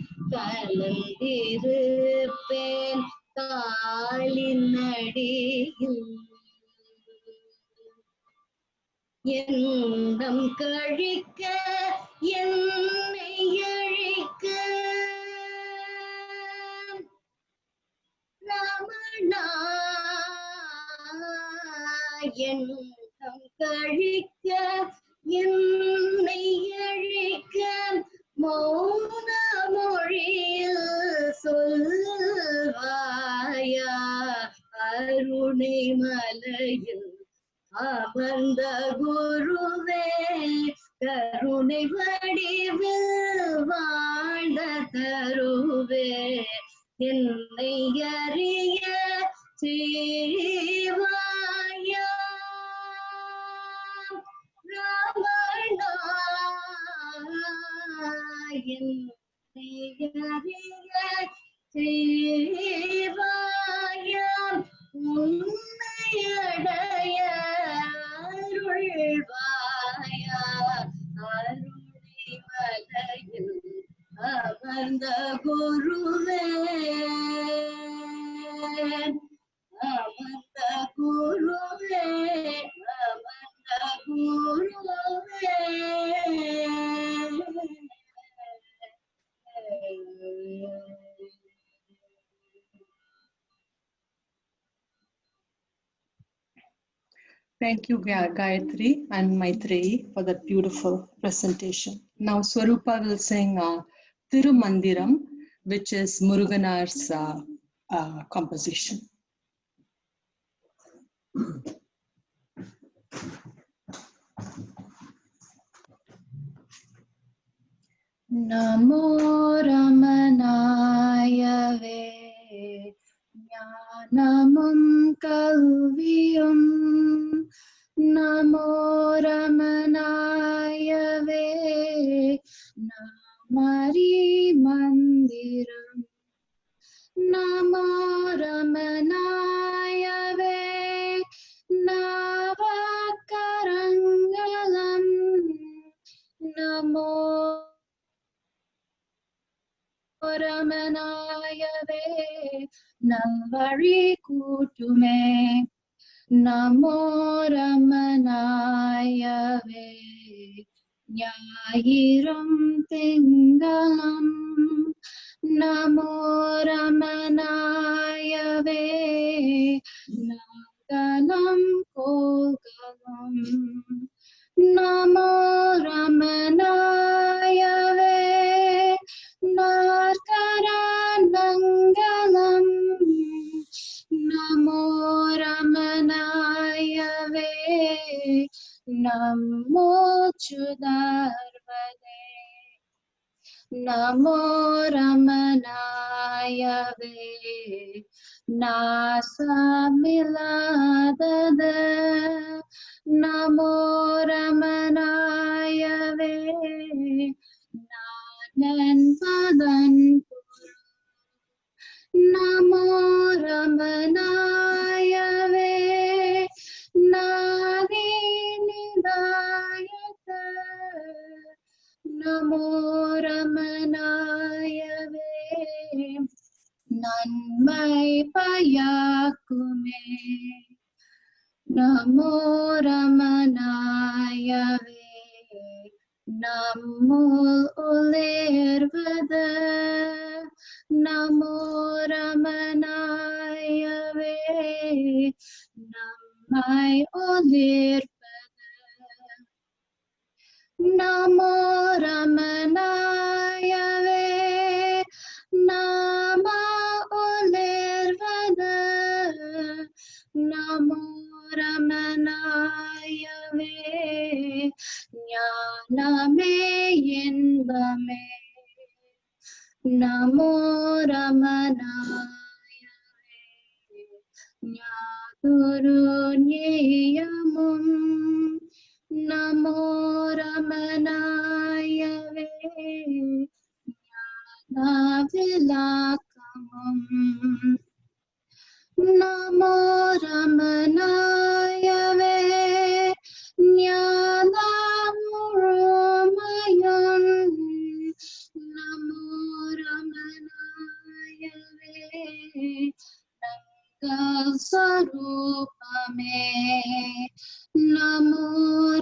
கலந்திருப்பேன் காலின் அடியில். எண்ணம் கழிக்க என்னை அழிக்க ரமணா. எண்ணம் கழிக்க என்னை அழிக்க மௌன மொழியில் சொல்வாயா. அருணை மலையில் அமர்ந்த குருவே கருணை வடிவில் வாழ்ந்த தருவே என்னை அறிய செய்வாயா. ரமணா என்னை அறிய செய்வாயா. உன்னையடைய அருள்வாயா. அருணை மலையில் அமர்ந்த குருவே அமர்ந்த குருவே அமர்ந்த குருவே. Thank you, Gayathri and Mythreyi, for that beautiful presentation. Now, Swaroopa will sing Thirumandiram, which is Muruganar's composition. Namo Ramanayave Jnanamum Kalviyum. Namo Ramanayave Namari Mandiram. Namo Ramanayave Navakarangalam. Namo Ramanayave Nalvari Kutume Namo Ramanayave Nyayiram Tingalam Namo Ramanayave Nagalam Kogalam Namo Ramanayave Narkaranangalam Namo Ramanayave Namo Chudarvade Namo Ramanayave Nasamiladada Namo Ramanayave Nanan Padan Namo Ramanayave Nadi Nidayata Namo Ramanayave Nanmai Payakume Namo Ramanayave Namo Ulirvada Namo Ramanayave Namai Ulirvada Namo Ramanayave Nama Ulirvada Namo Ramanayave Jnaname Inbame Namo Ramanayave Jnaduruniyamum Namo Ramanayave Jnanavilakamam Namo Ramanayave Jnanamurumayam Namo Ramanayave Nangal Swaroopa Namo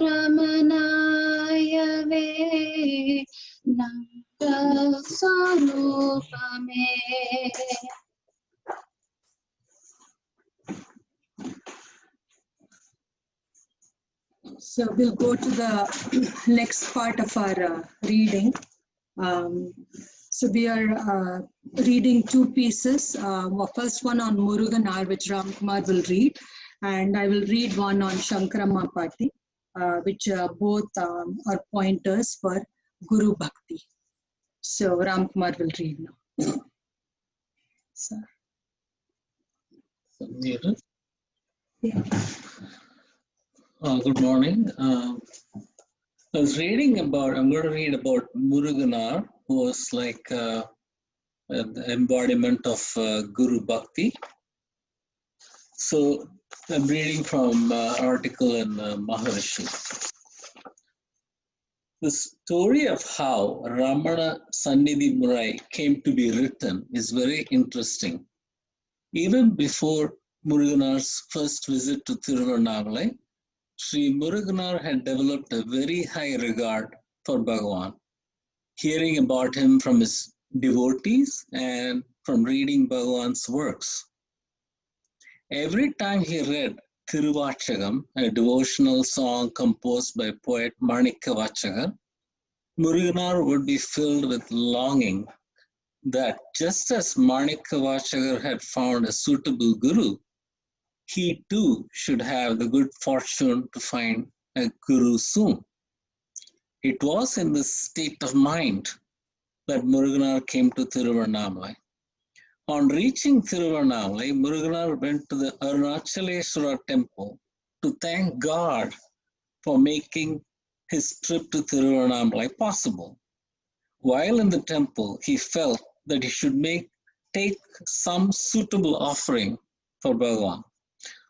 Ramanayave Nangal Swaroopa So we'll go to the next part of our reading. So we are reading two pieces. First one on Muruganar, which Ramkumar will read, and I will read one on Sankaramma patti, which both are pointers for Guru Bhakti. So Ramkumar will read now. Sir. Yeah. Good morning. I was reading about, I'm going to read about Muruganar, who was like the embodiment of Guru Bhakti. So I'm reading from article in Maharishi. The story of how Ramana Satguru came to be written is very interesting. Even before Muruganar's first visit to Thirumandiram, Sri Muruganar had developed a very high regard for Bhagavan, hearing about him from his devotees and from reading Bhagavan's works. Every time he read Thiruvachagam, a devotional song composed by poet Manikavachakar, Muruganar would be filled with longing that just as Manikavachakar had found a suitable guru, he too should have the good fortune to find a guru soon. It was in this state of mind that Muruganar came to Thiruvannamalai. On reaching Thiruvannamalai, Muruganar went to the Arunachaleswara temple to thank God for making his trip to Thiruvannamalai possible. While in the temple, he felt that he should take some suitable offering for Bhagavan.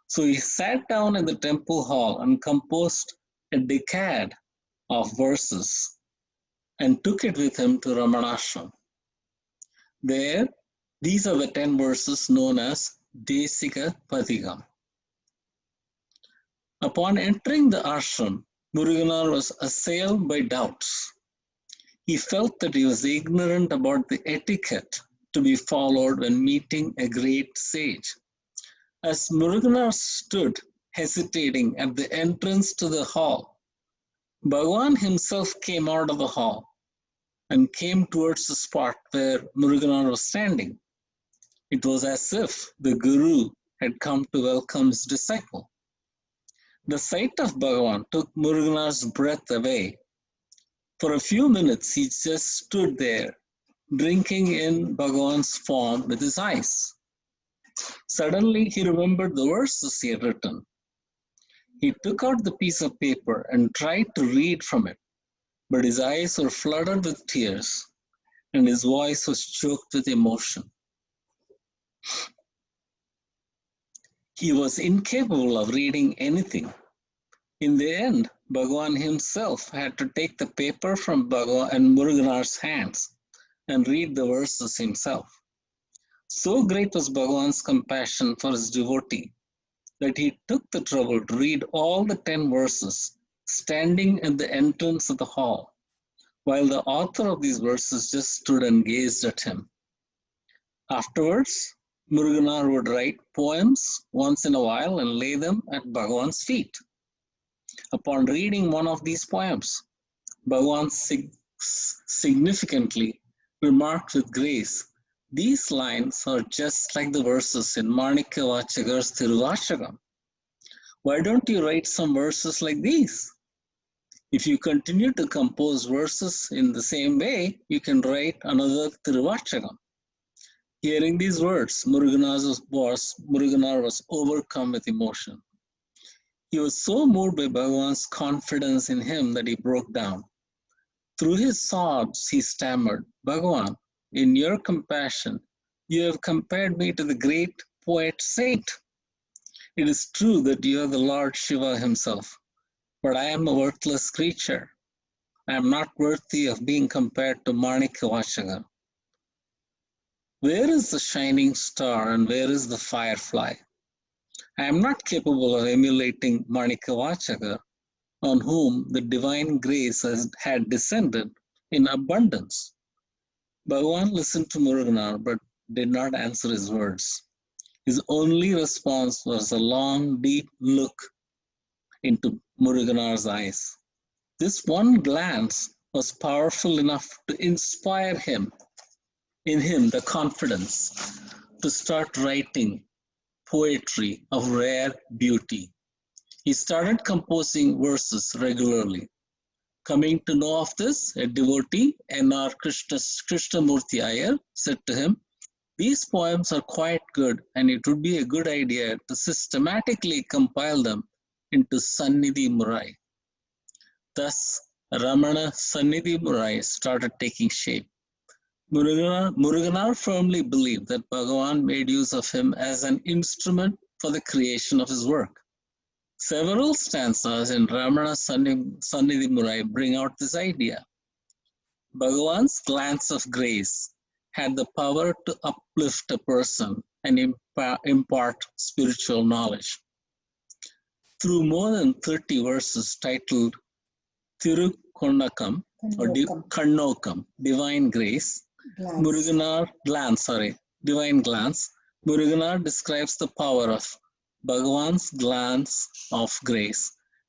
So he sat down in the temple hall and composed a decade of verses and took it with him to Ramanashram. There, these are the 10 verses known as Desika Padikam. Upon entering the ashram, Muruganar was assailed by doubts. He felt that he was ignorant about the etiquette to be followed when meeting a great sage. As Muruganar stood hesitating at the entrance to the hall, Bhagavan himself came out of the hall and came towards the spot where Muruganar was standing. It was as if the Guru had come to welcome his disciple. The sight of Bhagavan took Muruganar's breath away. For a few minutes, he just stood there, drinking in Bhagavan's form with his eyes. Suddenly, he remembered the verses he had written. He took out the piece of paper and tried to read from it, but his eyes were flooded with tears, and his voice was choked with emotion. He was incapable of reading anything. In the end, Bhagavan himself had to take the paper from Bhagavan and Muruganar's hands and read the verses himself. So great was Bhagavan's compassion for his devotee that he took the trouble to read all the 10 verses standing at the entrance of the hall, while the author of these verses just stood and gazed at him. Afterwards, Muruganar would write poems once in a while and lay them at Bhagavan's feet. Upon reading one of these poems, Bhagavan significantly remarked with grace, "These lines are just like the verses in Manikya Vachakar's Thiruvachakam. Why don't you write some verses like these? If you continue to compose verses in the same way, you can write another Thiruvachakam." Hearing these words, Muruganar was overcome with emotion. He was so moved by Bhagavan's confidence in him that he broke down. Through his sobs, he stammered, "Bhagavan, in your compassion, you have compared me to the great poet saint. It is true that you are the Lord Shiva himself, but I am a worthless creature. I am not worthy of being compared to Manikya Vachakar. Where is the shining star and where is the firefly? I am not capable of emulating Manikya Vachakar, on whom the divine grace had descended in abundance." Bhagavan listened to Muruganar but did not answer his words. His only response was a long, deep look into Muruganar's eyes. This one glance was powerful enough to inspire in him the confidence to start writing poetry of rare beauty. He started composing verses regularly. Coming to know of this, a devotee, N.R. Krishnamurthy Iyer, said to him, "These poems are quite good and it would be a good idea to systematically compile them into Sannidhi Murai." Thus, Ramana Sannidhi Murai started taking shape. Muruganar firmly believed that Bhagavan made use of him as an instrument for the creation of his work. Several stanzas in Ramana Sannidhi Murai bring out this idea. Bhagavan's glance of grace had the power to uplift a person and impart spiritual knowledge. Through more than 30 verses titled Kannokam, Divine Grace, Divine Glance, Muruganar describes the power of Bhagavan's glance of grace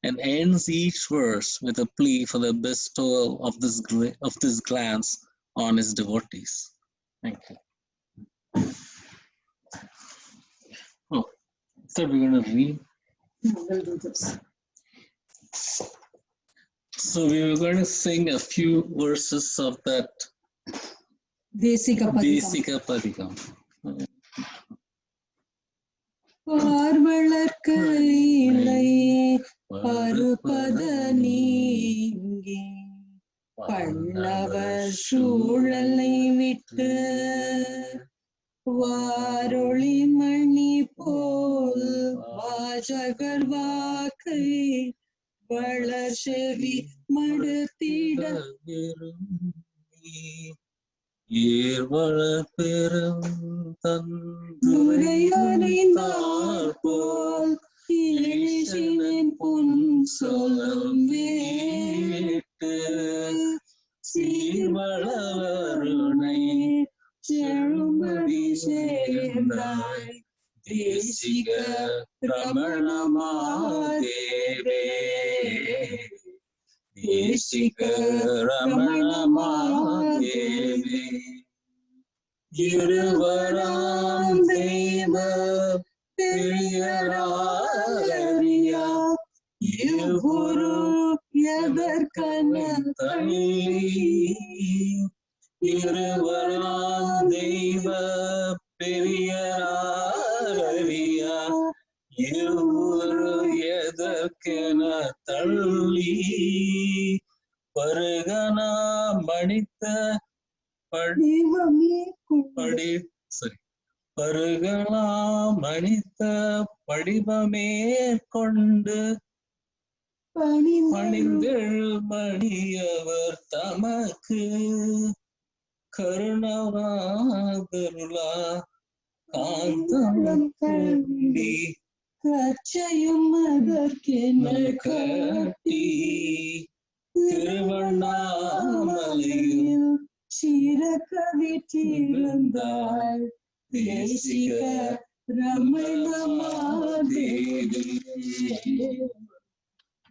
and ends each verse with a plea for the bestowal of this glance on his devotees. Thank you. Oh, so we're going to read. No, we'll do this. So we were going to sing a few verses of that Desika Padikam. பார்வளர்க்கு இலை பருப்பத நீங்கி பல்லவர் சூழலை விட்டு வாரொளி மணி போல் வாசகர் வாக்கை வளர்செவி மடுத்திட ஏர்வள பெரும் துரையறிந்தார் போல் ஈசனின் புன் சொல்லும் வேட்டு சீர்வளருணை செழுமதி சேர்ந்தாய் தேசிக ரமணமாதேவே தேசிக ரமணமாதேவே இருவராம் தெய்வ பெரியராரியா இவ்வுரு எதற்கன தள்ளி இருவராம் தெய்வ பெரியராரியா இவ்வுரு எதற்கென தள்ளி பருகனா மணித்த பருகலாம் மணித்த படிவமேற்கொண்டு பணிந்தெழு மணியவர் தமக்கு கருணவாதருளா காந்தம் கண்டி கச்சையும் அதற்கென கட்டி திருவண்ணாமலையில் சிறகவிற்றிருந்தாள் தேசிக ரமணமாதேவி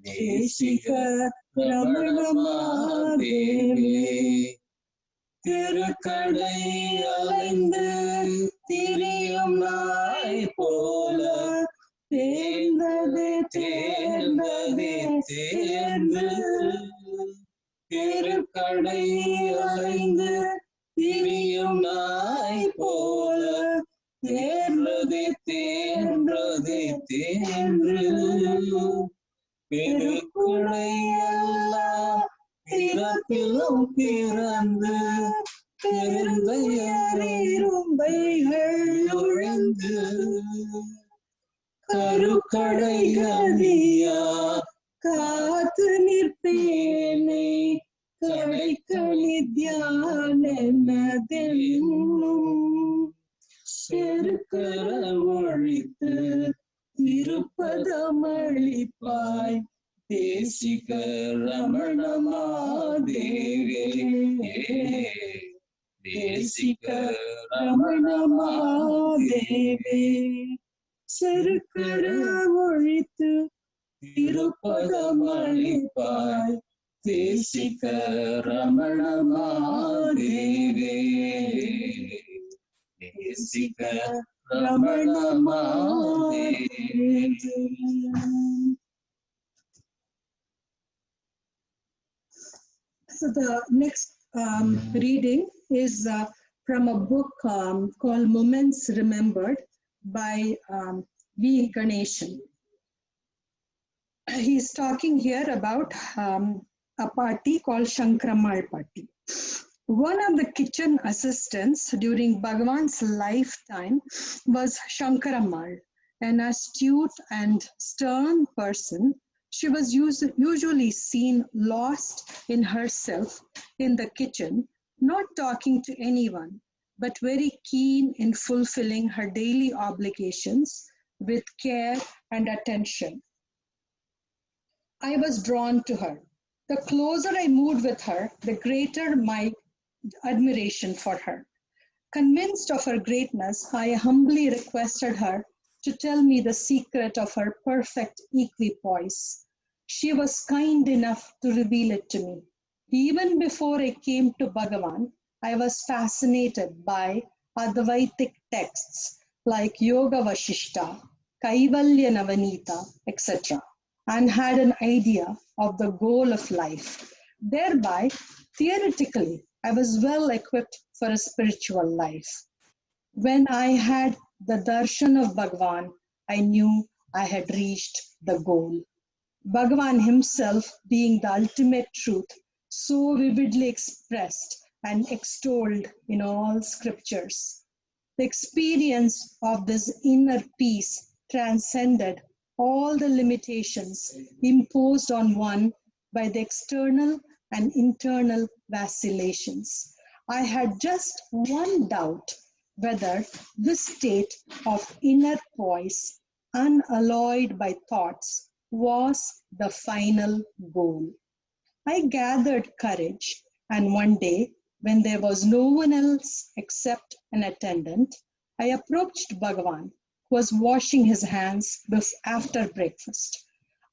தேசிக ரமணமாதேவி திருக்கடை அலைந்து திரியும் நாய் போல தேர்ந்ததே தேர்ந்ததே தேர்ந்து திருக்கடை அலைந்து திரியும் நாய் போல தேர்ந்ததே தேர்ந்ததே தேர்ந்து பெருக்குடையெல்லாம் பிறப்பிலும் பிறந்து பெருந்தையறிரும்பைகள் ஒழிந்து கருக்கடையா காத்து நிற்பேனை கடைக்கணி தியானென்னதென்னும் செருக்கர ஒழித்து திருப்பதமளிப்பாய் தேசிக ரமணமாதேவே தேசிக ரமணமாதேவே செருக்கர ஒழித்து திருப்பதமளிப்பாய் தேசிக ரமணமாதேவே தேசிக ரமணமாதேவே. So the next reading is from a book called Moments Remembered by V. Ganeshan. He's talking here about a party called Sankaramma party. One of the kitchen assistants during Bhagavan's lifetime was Sankaramma, an astute and stern person. She was usually seen lost in herself in the kitchen, not talking to anyone, but very keen in fulfilling her daily obligations with care and attention. I was drawn to her. The closer I moved with her, the greater my admiration for her. Convinced of her greatness, I humbly requested her to tell me the secret of her perfect equipoise. She was kind enough to reveal it to me. Even before I came to Bhagavan, I was fascinated by Advaitic texts like Yoga Vashishta, Kaivalya Navanita, etc., and had an idea of the goal of life. Thereby, theoretically, I was well equipped for a spiritual life. When I had the darshan of Bhagavan, I knew I had reached the goal. Bhagavan himself being the ultimate truth, so vividly expressed and extolled in all scriptures. The experience of this inner peace transcended all the limitations imposed on one by the external and internal vacillations. I had just one doubt whether this state of inner poise, unalloyed by thoughts, was the final goal. I gathered courage, and one day, when there was no one else except an attendant, I approached Bhagavan, who was washing his hands after breakfast.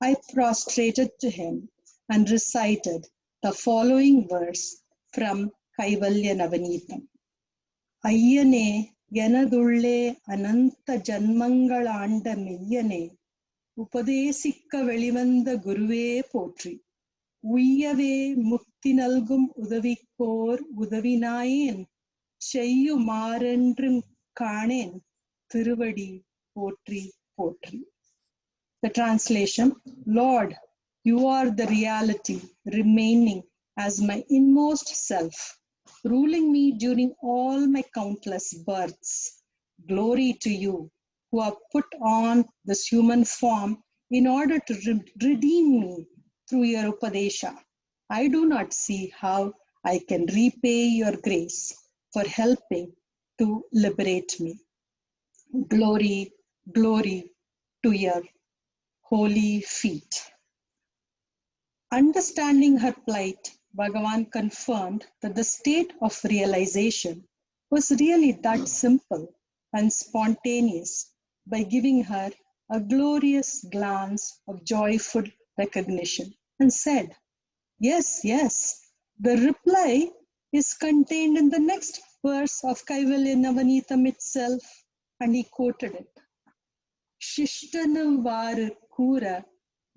I prostrated to him and recited the following verse from Kaivalya Navanitam. Ayyane yanadulle ananta janmangalanda meyyane upadesikka velivanda guruve potri uyyave mukti nalgum udavikkor udavinayen seyyumarendrum kanen Thiruvadi potri potri. The translation: Lord, you are the reality remaining as my inmost self, ruling me during all my countless births. Glory to you, who have put on this human form in order to redeem me through your Upadesha. I do not see how I can repay your grace for helping to liberate me. Glory, glory to your holy feet. Understanding her plight, Bhagavan confirmed that the state of realization was really that simple and spontaneous by giving her a glorious glance of joyful recognition and said, yes, yes, the reply is contained in the next verse of Kaivalya Navanitam itself, and he quoted it. Shishtanam varu kura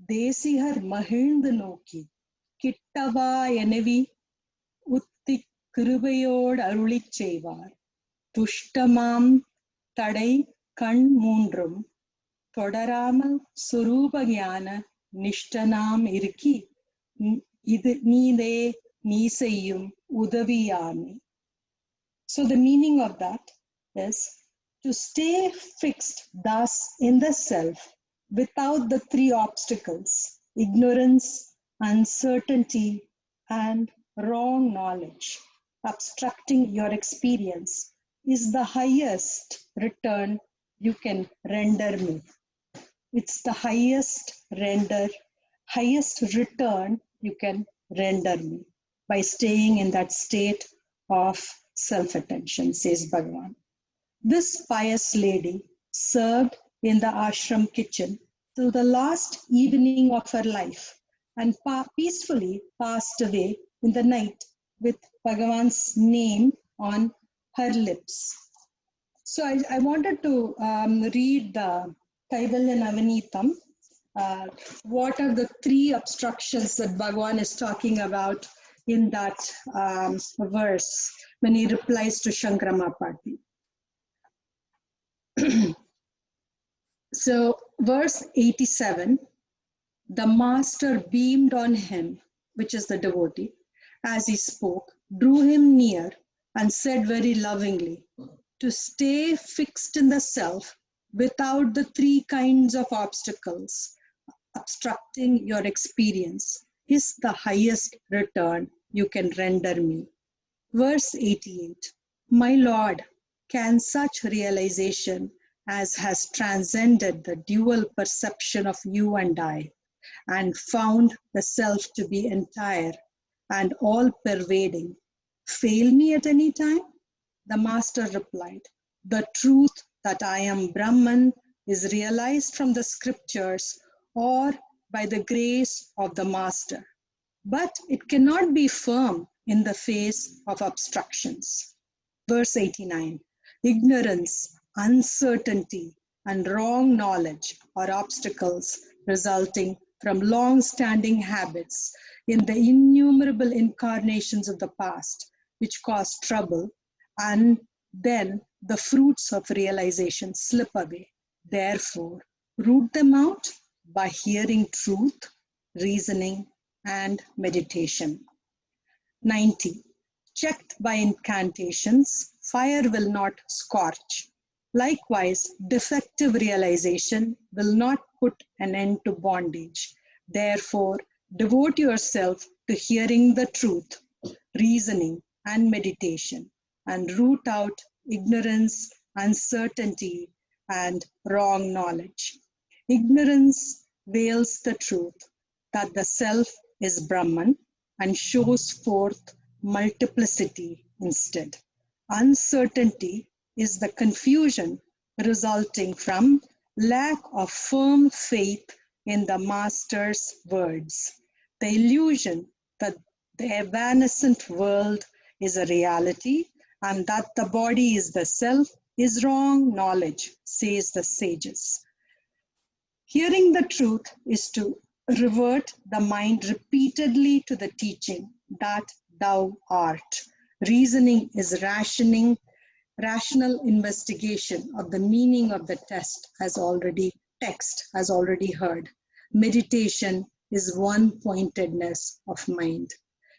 desihar mahildu noki kittava enevi utti kirubayod arulit cheyvar tushtamam tadai kan moondrum todaramal Swaroopa jnana nishtanam irki idu neede neeseyum udaviyami. So the meaning of that is to stay fixed thus in the self without the three obstacles: ignorance, uncertainty, and wrong knowledge, obstructing your experience, is the highest return you can render me. It's the highest return you can render me by staying in that state of self-attention, says Bhagavan. This pious lady served in the ashram kitchen till the last evening of her life and peacefully passed away in the night with Bhagavan's name on her lips. So I wanted to read the Kaivalya Navanitam. What are the three obstructions that Bhagavan is talking about in that verse when he replies to Sankaramma Patti? So verse 87, the master beamed on him, which is the devotee, as he spoke, drew him near and said very lovingly, to stay fixed in the self without the three kinds of obstacles obstructing your experience is the highest return you can render me. Verse 88, my Lord, can such realization as has transcended the dual perception of you and I, and found the self to be entire and all-pervading, fail me at any time? The master replied, the truth that I am Brahman is realized from the scriptures or by the grace of the master, but it cannot be firm in the face of obstructions. Verse 89, ignorance, uncertainty, and wrong knowledge are obstacles resulting from long-standing habits in the innumerable incarnations of the past, which cause trouble, and then the fruits of realization slip away. Therefore, root them out by hearing truth, reasoning, and meditation. 90. Checked by incantations, fire will not scorch. Likewise, defective realization will not put an end to bondage. Therefore, devote yourself to hearing the truth, reasoning, and meditation, and root out ignorance, uncertainty, and wrong knowledge. Ignorance veils the truth that the self is Brahman and shows forth multiplicity instead. Uncertainty is the confusion resulting from lack of firm faith in the Master's words. The illusion that the evanescent world is a reality and that the body is the self is wrong knowledge, says the sages. Hearing the truth is to revert the mind repeatedly to the teaching that thou art. Reasoning is rational investigation of the meaning of the text as already heard. Meditation is one-pointedness of mind.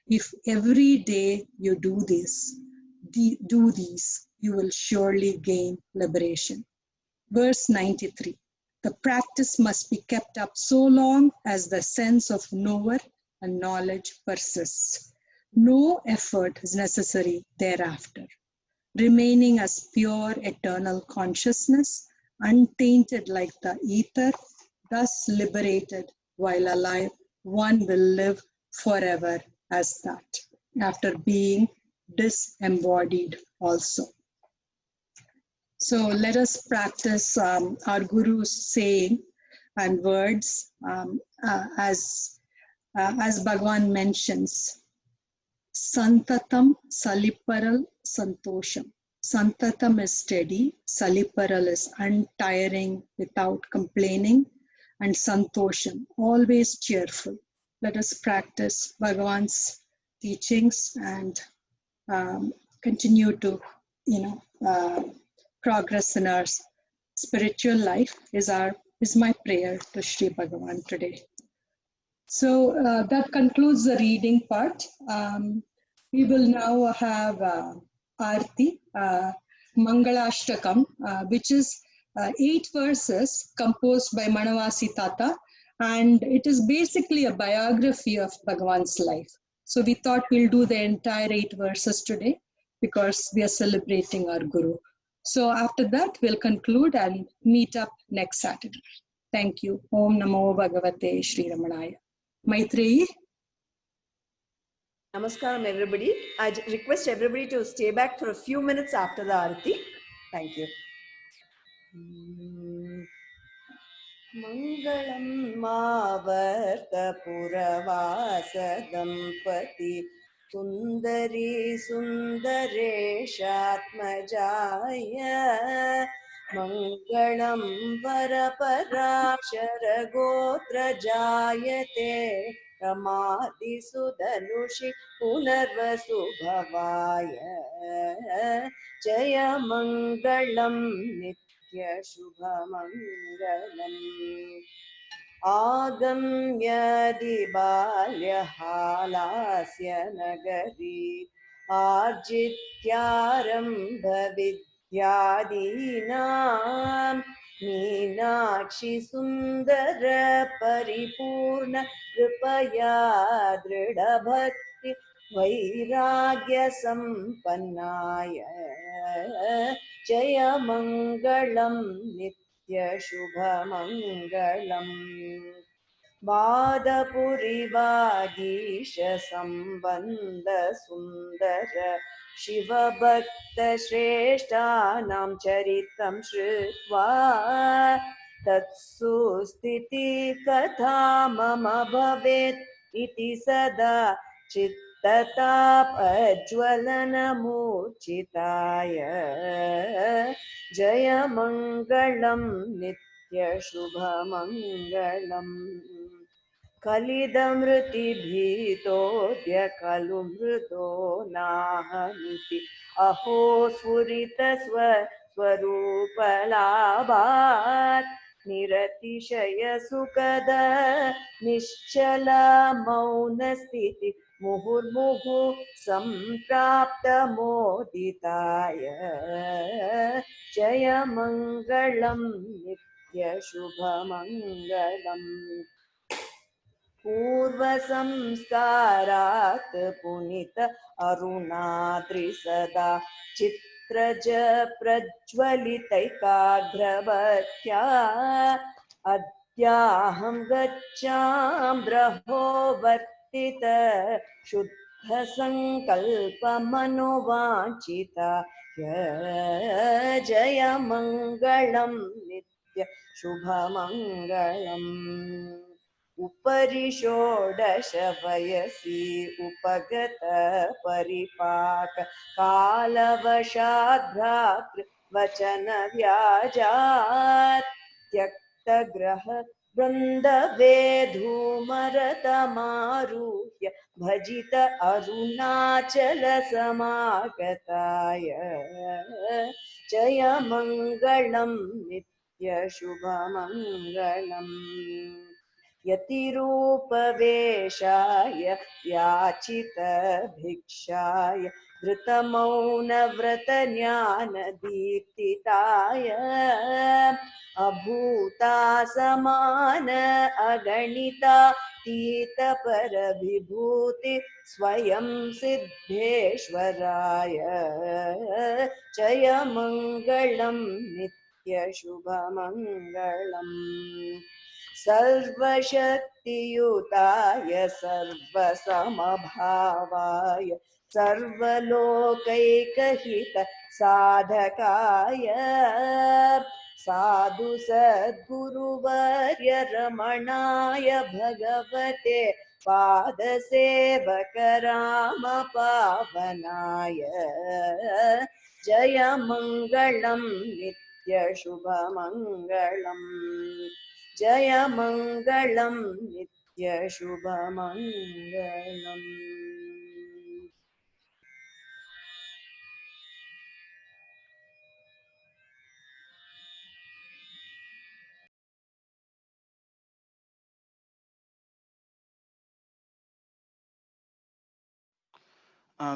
If every day you do these, you will surely gain liberation. Verse 93. The practice must be kept up so long as the sense of knower and knowledge persists. No effort is necessary thereafter. Remaining as pure eternal consciousness, untainted like the ether, thus liberated while alive, one will live forever as that, after being disembodied also. So let us practice our Guru's saying and words as Bhagavan mentions. Santatam saliparal santosham. Santatam is steady, saliparal is untiring without complaining, and santosham, always cheerful. Let us practice Bhagavan's teachings and continue to, progress in our spiritual life is my prayer to Shri Bhagavan today. So that concludes the reading part. We will now have Arti, Mangalashtakam, which is 8 verses composed by Manavasi Tata, and it is basically a biography of Bhagavan's life. So we thought we'll do the entire 8 verses today because we are celebrating our Guru. So after that, we'll conclude and meet up next Saturday. Thank you. Om Namo Bhagavate Shri Ramanaya. Mythreyi. Namaskaram, everybody. I request everybody to stay back for a few minutes after the Arati. Thank you. Mangalam Mavarta Puravasa Dampati Sundari Sundareshatmajaya Mangalam Varaparashara Gotra Jayate Ramadi Sudanushi Punarvasu Bhavaya Jaya Mangalam Nitya Shubhamangalam Agamya Dibalyahalasya Nagari Arjityarambha Vidyadinam Meenakshi Sundara Paripurna Kripaya Drida Bhakti Vairagya Sampannaya Jaya Mangalam Nitya Shubhamangalam Vadapurivadisha Sambandha Sundara Shiva Bhakta Shreshtanam Charitam Shrutva Tatsu Sthiti Katha Mama Bhavet Iti Sada Chittatap Ajwalana Murchitaya Jaya Mangalam Nitya Shubhamangalam Kalidamriti Bhitodya Kalumruto Nahamiti Aho Surita Swaroopa Labhat Niratishaya Sukada Nischala Mauna Sthiti मुहुर्मुहुः सम्प्राप्तमोदिताय जय मङ्गलं नित्यशुभमङ्गलम् पूर्वसंस्कारात् पुनित अरुणाद्रिसदा चित्रज प्रज्वलितैकाग्रवत्या अद्याहं गच्छाम्ब्रहो वर्तित शुद्धसङ्कल्पमनुवाञ्छिता जय मङ्गलं नित्य शुभमङ्गलम् उपरि षोडश वयसि उपगत परिपाक कालवशात् भ्रातृ वचन व्याजात् त्यक्तग्रह वृन्दवेधूमरतमारुह्य भजित अरुणाचल समागताय जय मङ्गलं नित्य शुभमङ्गलम् यतिरूपवेशाय याचित भिक्षाय धृतमौनव्रतज्ञानदीप्तिताय अभूता समान अगणितातीतपरविभूति स्वयं सिद्धेश्वराय जय मङ्गलं नित्य शुभमङ्गलम् सर्वशक्तियुताय सर्वसमभावाय सर्वलोकैकहित साधकाय साधु सद्गुरुवर्य रमणाय भगवते पादसेवकराम पावनाय जय मङ्गलं नित्य शुभमङ्गलम् जय मङ्गलं नित्य शुभमङ्गलम्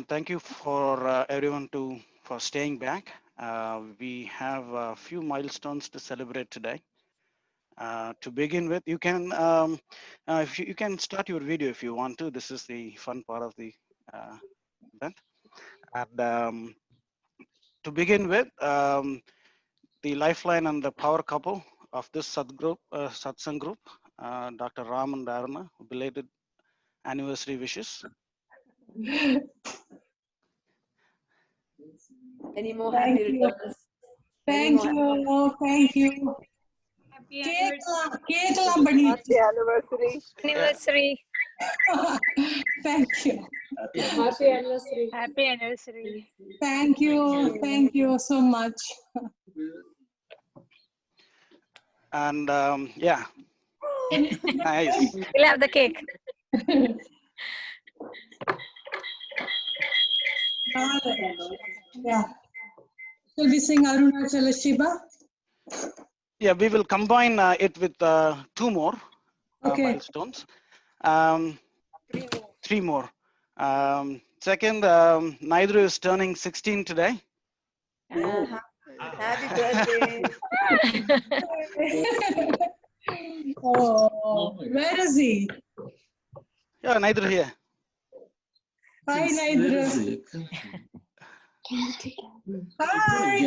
Thank you for everyone for staying back. We have a few milestones to celebrate today. To begin with, you can if you can start your video if you want to. This is the fun part of the event. And to begin with, the lifeline and the power couple of this Satsang group, Dr. Ram and Arunai, belated anniversary wishes. Any more Thank happy you. returns? Thank you. Thank you. Cake la bani. Happy anniversary. Anniversary. Thank you. Happy anniversary. Happy anniversary. Thank you. Thank you so much. And yeah, nice. We'll have the cake. Yeah. Shall we sing Arunachala Shiva? Yeah, we will combine it with two more milestones. Three more. Second, Naidru is turning 16 today. Happy birthday. Oh, where is he? Yeah, Naidru here. Hi, Naidru. Hi.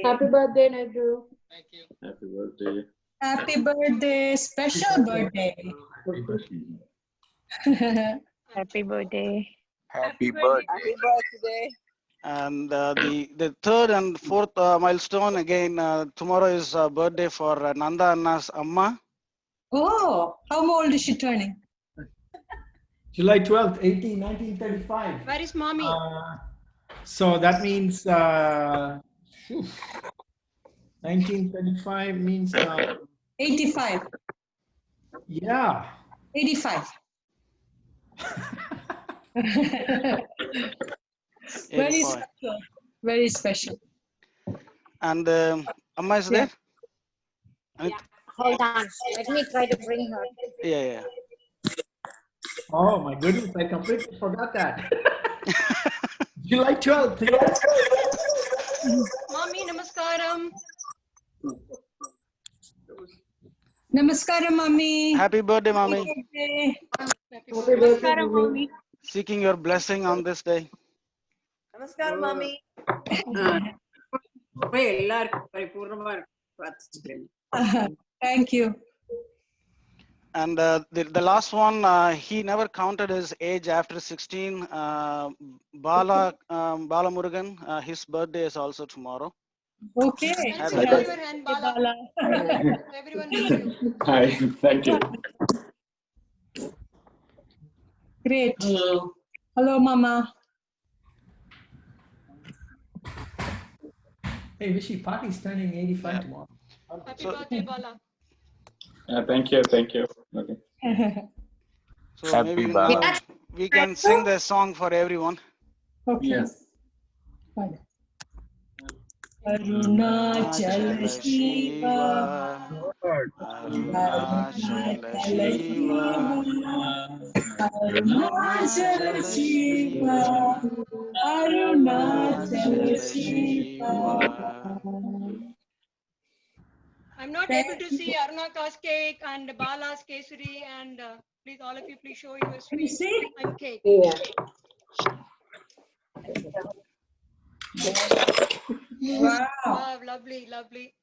Happy birthday, Nadu. Thank you. Happy birthday. Happy birthday. Special birthday. Happy birthday. Happy birthday. Happy birthday. And the third and fourth milestone again, tomorrow is birthday for Nanda Anna's Amma. Oh, how old is she turning? July 12th, 1935. Where is mommy? So that means 1935 means 85. yeah. 85. Very 85. special. Very special. And Amma is there? Yeah. Hold on. Let me try to bring her. Yeah. Oh my goodness, I completely forgot that. July 12th. Yes. Mommy, namaskaram. Namaskaram, Mommy. Happy birthday, mommy. Happy birthday. Namaskaram, mommy. Seeking your blessing on this day. Namaskar, mommy. Thank you. And the last one, he never counted his age after 16. Bala Murugan, his birthday is also tomorrow. Okay. Can Happy you show your hand, Bala? Everyone knows you. Hi, thank you. Great. Hello. Hello, Mama. Hey, Vishy, Pati's turning 85 tomorrow. Happy birthday, Bala. Thank you, thank you. Okay. So Happy maybe birthday. we can sing the song for everyone. Okay. Yes. Fine. Arunachala Shiva, Arunachala Shiva, Arunachala Shiva, Arunachala Shiva. I'm not able to see Arunaka's cake and Bala's kesari, and please, all of you, please show your sweets and cake. Yeah. Wow. Wow, lovely, lovely.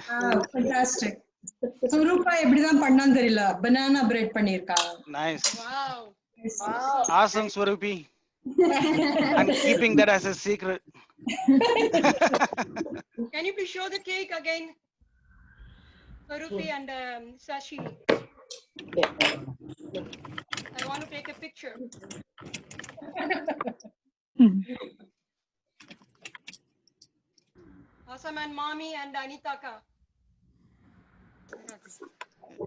Wow, fantastic. Swaroopa எப்படிதான் பண்ணான்னு தெரியல. Banana bread பண்ணிருக்கா. Nice. Wow. Wow. Awesome, Swaroopi. I'm keeping that as a secret. Can you please show the cake again? Swarupi and Sashi. I want to take a picture. Awesome, and Mommy and Anitaka.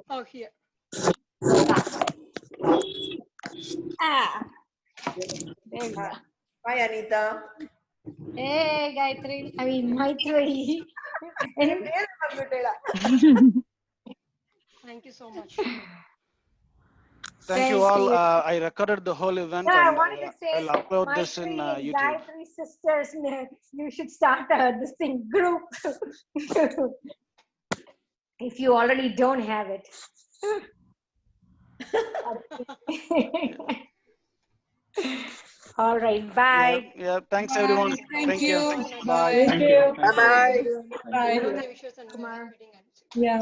Oh, here. There you go. Bye, Anita. Hey, Gayathri. I mean, Mythreyi. Thank you so much. Thank you all. I recorded the whole event Yeah, I and wanted to say, I'll upload this in Mythreyi and YouTube. Gayathri sisters, you should start this thing group. If you already don't have it. All right, bye. Yeah, thanks everyone. Thank you. Bye. Thank you. Bye-bye. Bye. Birthday wishes and Yeah.